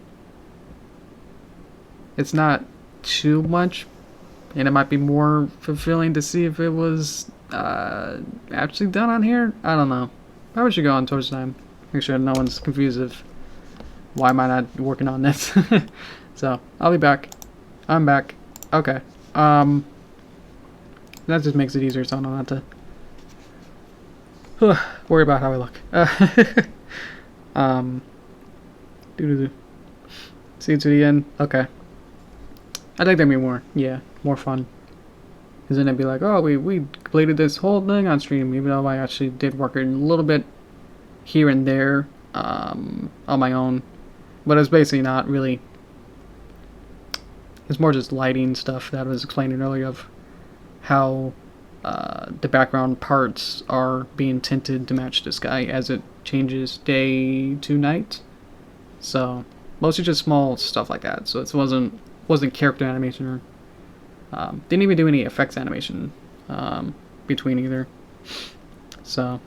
Speaker 1: It's not too much, and it might be more fulfilling to see if it was actually done on here. I don't know. Probably should go on towards time. Make sure no one's confused of why am I not working on this. So I'll be back. I'm back. Okay. That just makes it easier, so I don't have to worry about how I look. See you to the end. Okay. I think that'd be more fun. Because then it'd be like, oh, we completed this whole thing on stream, even though I actually did work a little bit here and there on my own. But it's basically not really. It's more just lighting stuff that I was explaining earlier of how the background parts are being tinted to match the sky as it changes day to night. So mostly just small stuff like that. So it wasn't character animation or didn't even do any effects animation between either. So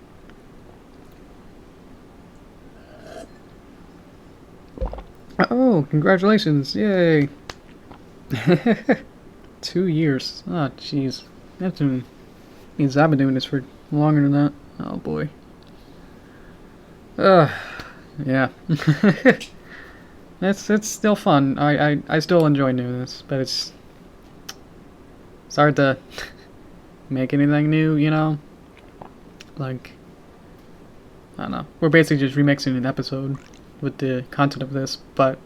Speaker 1: oh, congratulations! Yay! 2 years. Oh, jeez. That means I've been doing this for longer than that. Oh boy. Yeah. It's still fun. I still enjoy doing this, but it's hard to make anything new, you know? Like, I don't know. We're basically just remixing an episode with the content of this, but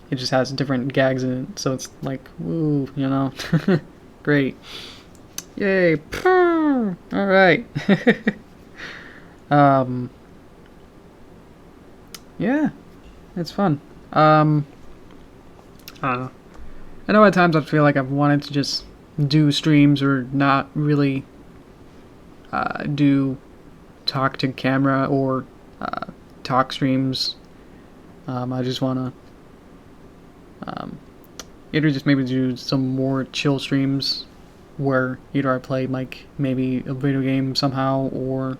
Speaker 1: it just has different gags in it, so it's like, woo, you know? Great. Yay. Alright. Yeah. It's fun. I don't know. I know at times I feel like I've wanted to just do streams or not really do talk to camera or talk streams. I just want to either just maybe do some more chill streams where either I play like maybe a video game somehow, or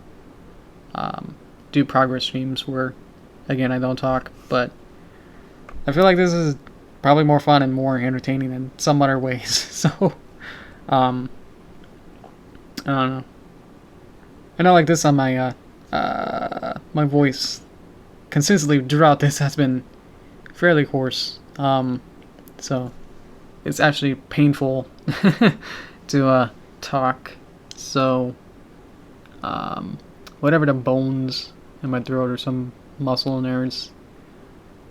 Speaker 1: do progress streams where again I don't talk. But I feel like this is probably more fun and more entertaining in some other ways. So I don't know. I know like this on my my voice consistently throughout this has been fairly hoarse. So it's actually painful to talk. So whatever the bones in my throat or some muscle in there is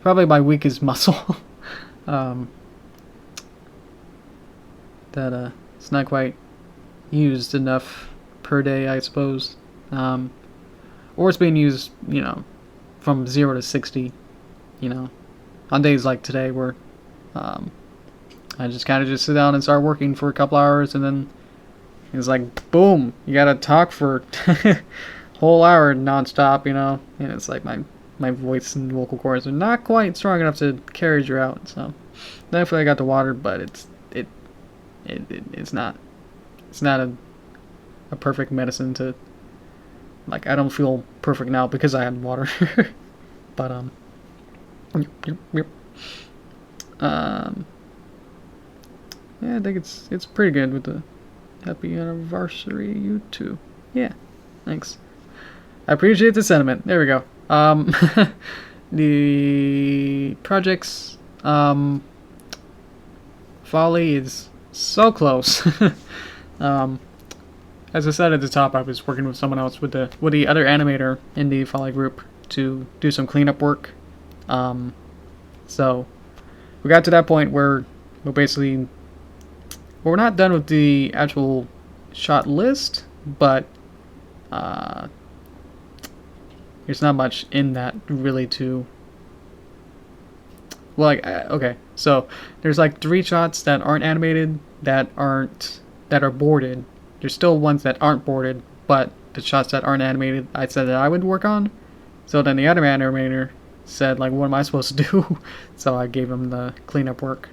Speaker 1: probably my weakest muscle. That it's not quite used enough per day, I suppose. Or it's being used, you know, from 0 to 60, you know, on days like today where I just kind of just sit down and start working for a couple hours, and then it's like, boom, you gotta talk for a whole hour non-stop, you know, and it's like my voice and vocal cords are not quite strong enough to carry you out. So definitely I got the water, but it's not a perfect medicine to, like, I don't feel perfect now because I had water. But yeah, I think it's pretty good with the happy anniversary, you too. Yeah, thanks. I appreciate the sentiment. There we go. The project's Folly is so close. As I said at the top, I was working with someone else with the other animator in the Folly group to do some cleanup work. So we got to that point where we're not done with the actual shot list, but there's not much in that really to Well, like, okay, so there's like 3 shots that aren't animated, that are boarded. There's still ones that aren't boarded, but the shots that aren't animated, I said that I would work on. So then the other animator said, like, what am I supposed to do? So I gave him the cleanup work.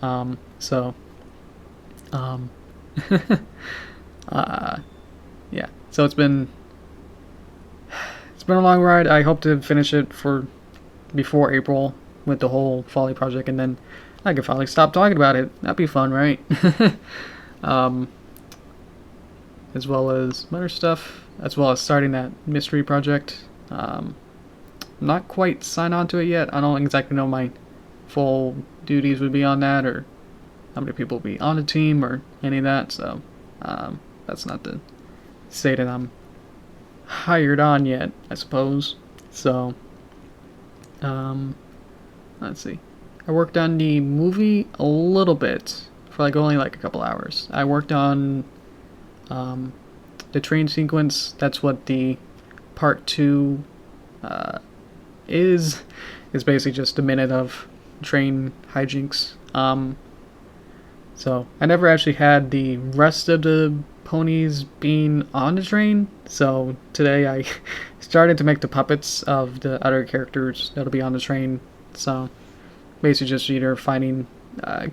Speaker 1: So, um, yeah. So it's been a long ride. I hope to finish it before April with the whole Folly project, and then I could finally stop talking about it. That'd be fun, right? As well as other stuff, as well as starting that mystery project. Not quite signed on to it yet. I don't exactly know my full duties would be on that, or how many people will be on the team, or any of that. So that's not to say that I'm hired on yet, I suppose. So let's see. I worked on the movie a little bit for like only like a couple hours. I worked on the train sequence. That's what the part 2 is basically just a minute of train hijinks. So I never actually had the rest of the ponies being on the train. So today I started to make the puppets of the other characters that'll be on the train. So basically just either finding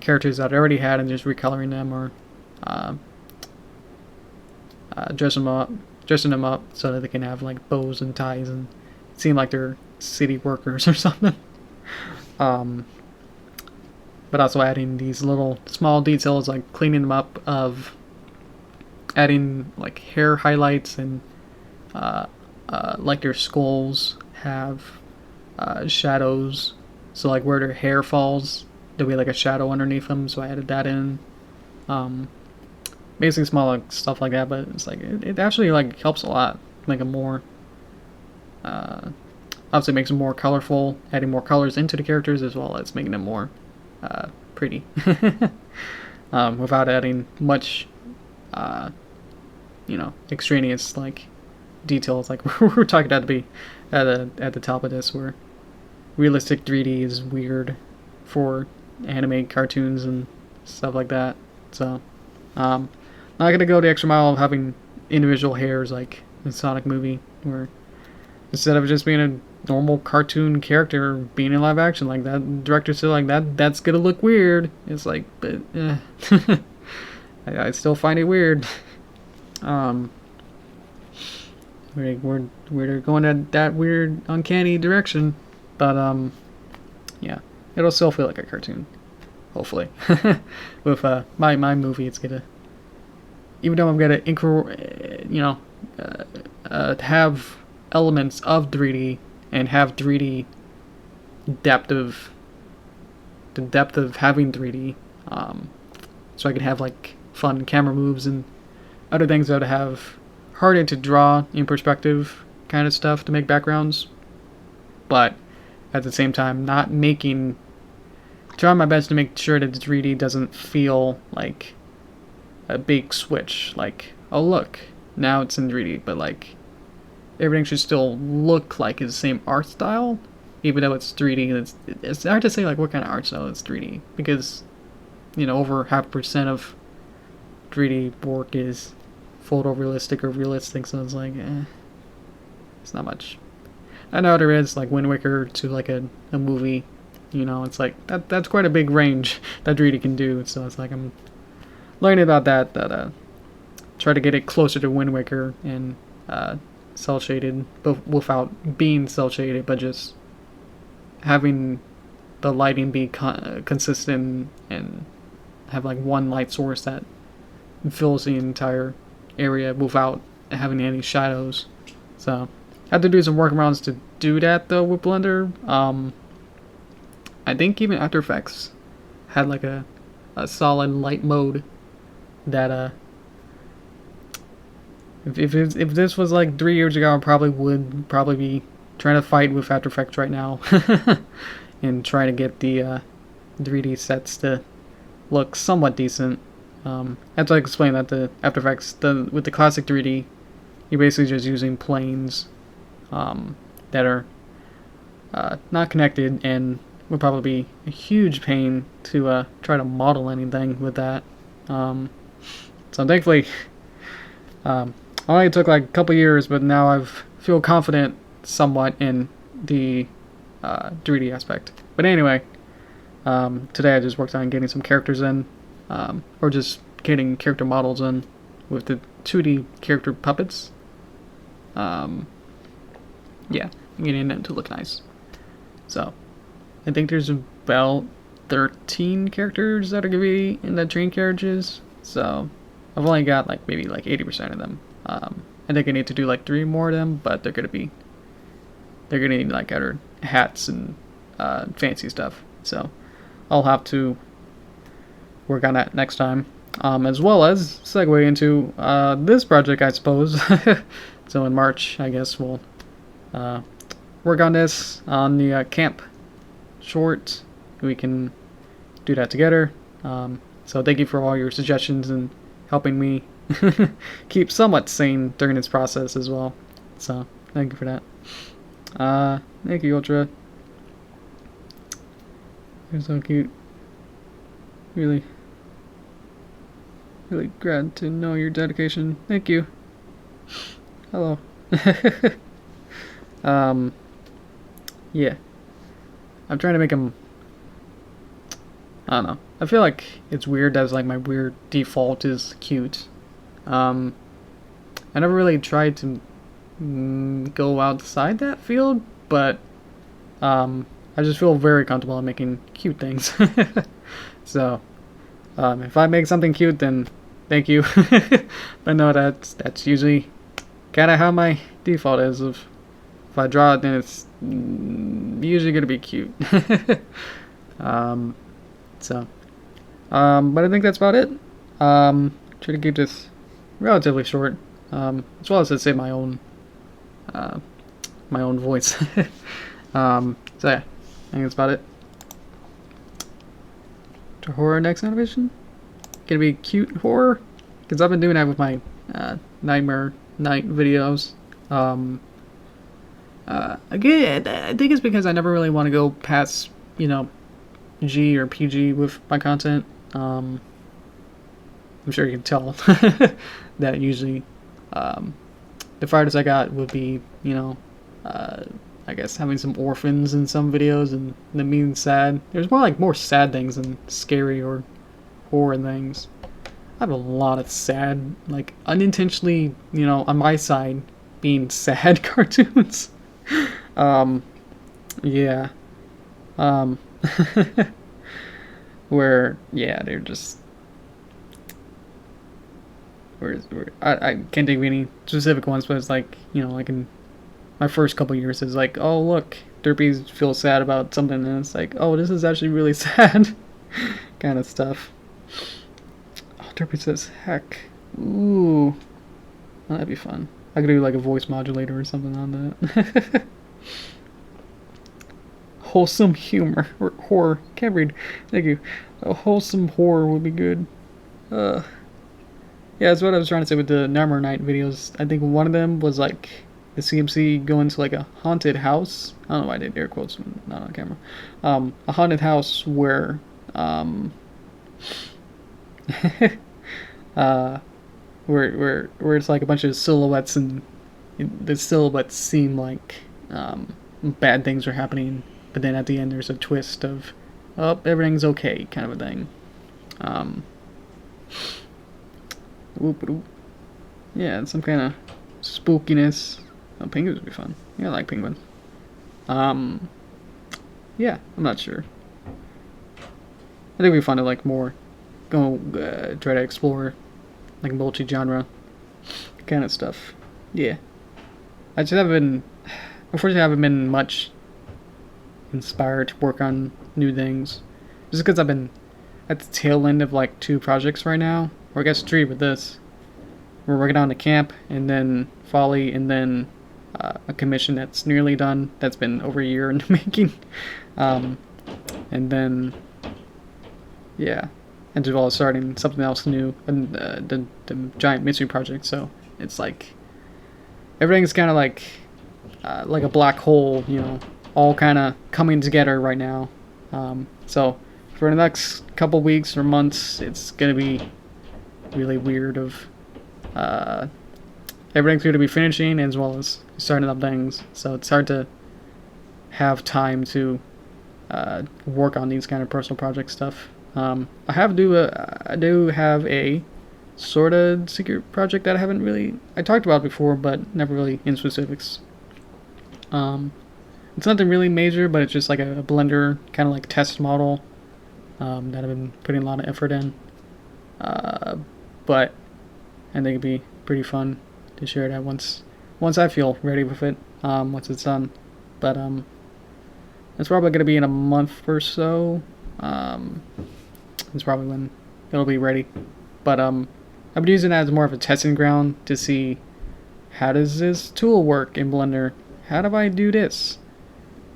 Speaker 1: characters that I already had and just recoloring them, or dressing them up so that they can have like bows and ties and seem like they're city workers or something. But also adding these little small details like cleaning them up, of adding like hair highlights, and like their skulls have shadows, so like where their hair falls there'll be like a shadow underneath them, so I added that in. Basically small like, stuff like that, but it's like it actually like helps a lot, make them more obviously makes them more colorful, adding more colors into the characters, as well as making them more pretty without adding much extraneous like details like we're talking about to be at the top of this, where realistic 3D is weird for anime cartoons and stuff like that. So not gonna go the extra mile of having individual hairs like in Sonic movie, where instead of just being a normal cartoon character being in live action, like that director said, like that's gonna look weird. It's like, but I still find it weird. We're going at that weird uncanny direction, but yeah, it'll still feel like a cartoon, hopefully. With my movie, it's gonna, even though I'm gonna have elements of 3D and have 3D depth of the depth of having 3D, so I can have like fun camera moves and other things that have harder to draw in perspective kind of stuff to make backgrounds, but at the same time not trying my best to make sure that the 3D doesn't feel like a big switch, like, oh look, now it's in 3D, but like everything should still look like it's the same art style, even though it's 3D. It's hard to say like what kind of art style is 3D, because over 0.5% of 3D work is photorealistic or realistic, so it's like it's not much. I know there is like Wind Waker to like a movie, it's like that's quite a big range that 3D can do, so it's like I'm learning about that try to get it closer to Wind Waker and cell shaded, but without being cell shaded, but just having the lighting be consistent and have like one light source that fills the entire area without having any shadows. So I had to do some workarounds to do that though with Blender. I think even After Effects had like a solid light mode that if this was like 3 years ago, I would be trying to fight with After Effects right now and trying to get the 3D sets to look somewhat decent. As I explained that the After Effects, with the classic 3D, you're basically just using planes that are not connected, and would probably be a huge pain to try to model anything with that. So thankfully, only took like a couple years, but now I feel confident somewhat in the 3D aspect. But anyway, today I just worked on getting some characters in, or just getting character models in with the 2D character puppets. Yeah, getting it to look nice. So, I think there's about 13 characters that are gonna be in the train carriages. So, I've only got like maybe like 80% of them. I think I need to do like 3 more of them, but they're gonna need like other hats and fancy stuff. So, I'll have to work on that next time. As well as segue into this project, I suppose. So in March, I guess we'll work on this on the camp short. We can do that together. So thank you for all your suggestions and helping me keep somewhat sane during this process as well. So thank you for that. Thank you, Ultra. You're so cute. Really glad to know your dedication. Thank you. Hello. Yeah. I'm trying to make him... I don't know. I feel like it's weird that like my weird default is cute. I never really tried to go outside that field, but I just feel very comfortable in making cute things. So, if I make something cute, then thank you. But no, that's usually kind of how my default is. If I draw it, then it's usually gonna be cute. But I think that's about it. Try to keep this relatively short, as well as to say my own voice. So yeah, I think that's about it. To horror next animation? Gonna be cute horror? Because I've been doing that with my Nightmare Night videos. Again, I think it's because I never really want to go past, G or PG with my content. I'm sure you can tell that usually the farthest I got would be, I guess having some orphans in some videos and them being sad. There's more sad things than scary or horror things. I have a lot of sad, like unintentionally, on my side, being sad cartoons. Yeah. Where, yeah, they're just... I can't think of any specific ones, but it's like, like in my first couple years, it's like, oh, look, Derpy feels sad about something, and it's like, oh, this is actually really sad. Kind of stuff. Oh, Derpy says, heck. Ooh. Oh, that'd be fun. I could do like a voice modulator or something on that. Wholesome humor. Or horror. Can't read. Thank you. A wholesome horror would be good. Yeah, that's what I was trying to say with the Nightmare Night videos. I think one of them was like the CMC going to like a haunted house. I don't know why I did air quotes not on camera. A haunted house where where it's like a bunch of silhouettes, and the silhouettes seem like bad things are happening, but then at the end there's a twist of, oh, everything's okay, kind of a thing. Yeah, some kind of spookiness. Oh, penguins would be fun. Yeah, I like penguins. Yeah, I'm not sure. I think it'd be fun to like more go try to explore like multi-genre kind of stuff. Yeah, I just unfortunately I haven't been much inspired to work on new things, just because I've been at the tail end of like 2 projects right now, or I guess 3 with this. We're working on the camp, and then Folly, and then a commission that's nearly done, that's been over a year in the making. And then, yeah, and as well as starting something else new, and the giant mystery project. So it's like everything's kind of like a black hole, all kind of coming together right now. So for the next couple weeks or months, it's gonna be really weird. Everything's going to be finishing as well as starting up things, so it's hard to have time to work on these kind of personal project stuff. I do have a sort of secret project that I talked about before, but never really in specifics. It's nothing really major, but it's just like a Blender kind of like test model that I've been putting a lot of effort in. But I think it'd be pretty fun to share that once I feel ready with it. Once it's done, but it's probably gonna be in a month or so. It's probably when it'll be ready. But I've been using that as more of a testing ground to see how does this tool work in Blender. How do I do this?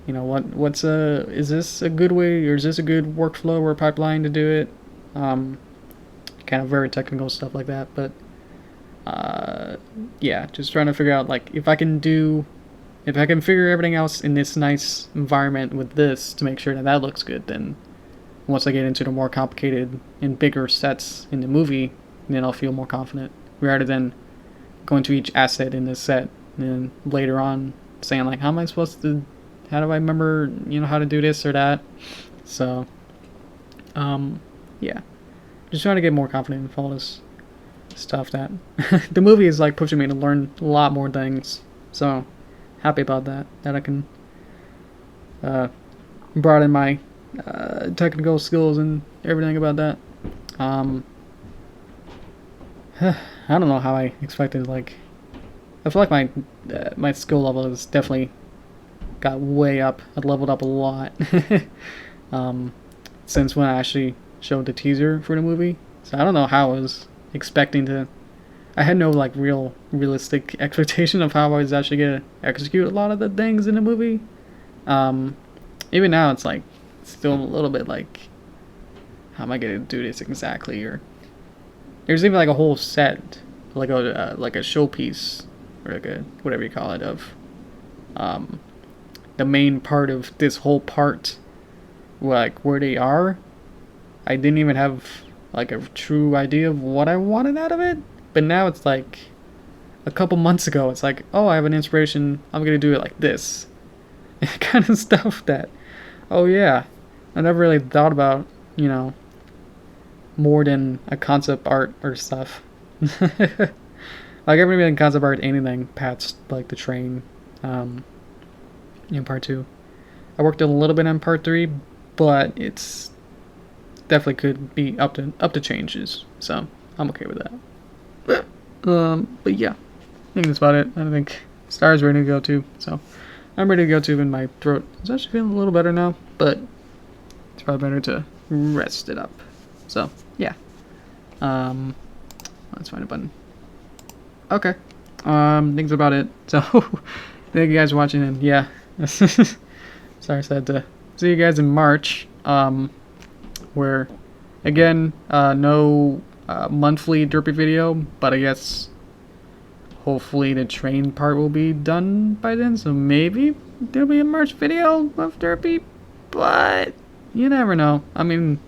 Speaker 1: You know, is this a good way, or is this a good workflow or pipeline to do it? Kind of very technical stuff like that, but yeah, just trying to figure out like if I can figure everything else in this nice environment with this to make sure that looks good, then once I get into the more complicated and bigger sets in the movie, then I'll feel more confident rather than going to each asset in this set and then later on saying like, how do I remember, how to do this or that? So yeah, just trying to get more confident in all this stuff that the movie is like pushing me to learn a lot more things. So happy about that I can broaden my technical skills and everything about that. I don't know how I expected. Like, I feel like my skill level has definitely got way up. I've leveled up a lot since when I actually showed the teaser for the movie. So I don't know how I was expecting to. I had no like realistic expectation of how I was actually gonna execute a lot of the things in the movie. Even now, it's like still a little bit like, how am I gonna do this exactly? Or there's even like a whole set, like a showpiece, or like a whatever you call it, of the main part of this whole part, like where they are. I didn't even have like a true idea of what I wanted out of it, but now it's like a couple months ago, it's like, oh, I have an inspiration, I'm gonna do it like this kind of stuff that, oh yeah, I never really thought about, more than a concept art or stuff. Like, I haven't been in concept art anything past like the train in part 2. I worked a little bit on part 3, but it's definitely could be up to changes, so I'm okay with that. But yeah, I think that's about it. I think Star's ready to go too, so I'm ready to go too, and my throat is actually feeling a little better now, but it's probably better to rest it up. So yeah, let's find a button. Okay, I think that's about it. So thank you guys for watching, and yeah, sorry I said to see you guys in March, where again, no monthly Derpy video, but I guess hopefully the train part will be done by then, so maybe there'll be a March video of Derpy, but you never know. I mean,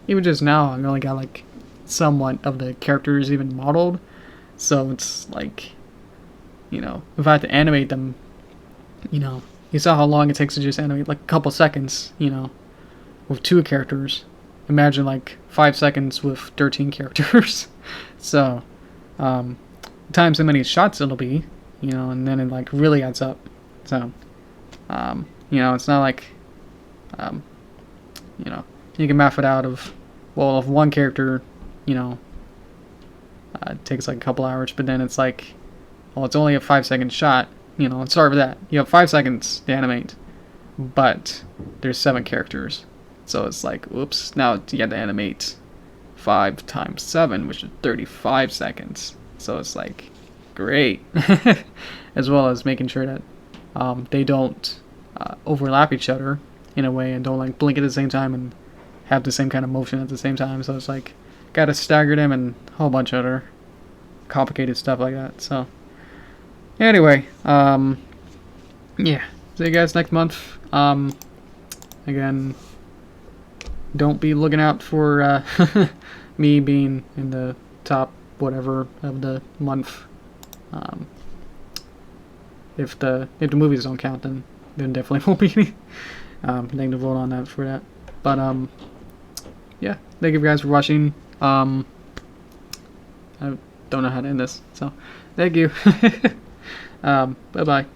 Speaker 1: even just now, I've only got like somewhat of the characters even modeled, so it's like, if I had to animate them, you saw how long it takes to just animate, like a couple seconds, with 2 characters. Imagine like 5 seconds with 13 characters. So, times how many shots it'll be, and then it like really adds up. So, it's not like, you can map it out of, well, if one character, it takes like a couple hours, but then it's like, well, it's only a 5-second shot, sorry for that. You have 5 seconds to animate, but there's 7 characters. So it's like, oops, now you have to animate 5 times 7, which is 35 seconds. So it's like, great. As well as making sure that they don't overlap each other in a way and don't like blink at the same time and have the same kind of motion at the same time. So it's like, gotta stagger them and a whole bunch of other complicated stuff like that. So anyway, yeah, see you guys next month. Again, don't be looking out for me being in the top whatever of the month. If the movies don't count, then definitely won't be any negative vote on that for that. But yeah, thank you guys for watching. I don't know how to end this, so thank you. Bye bye.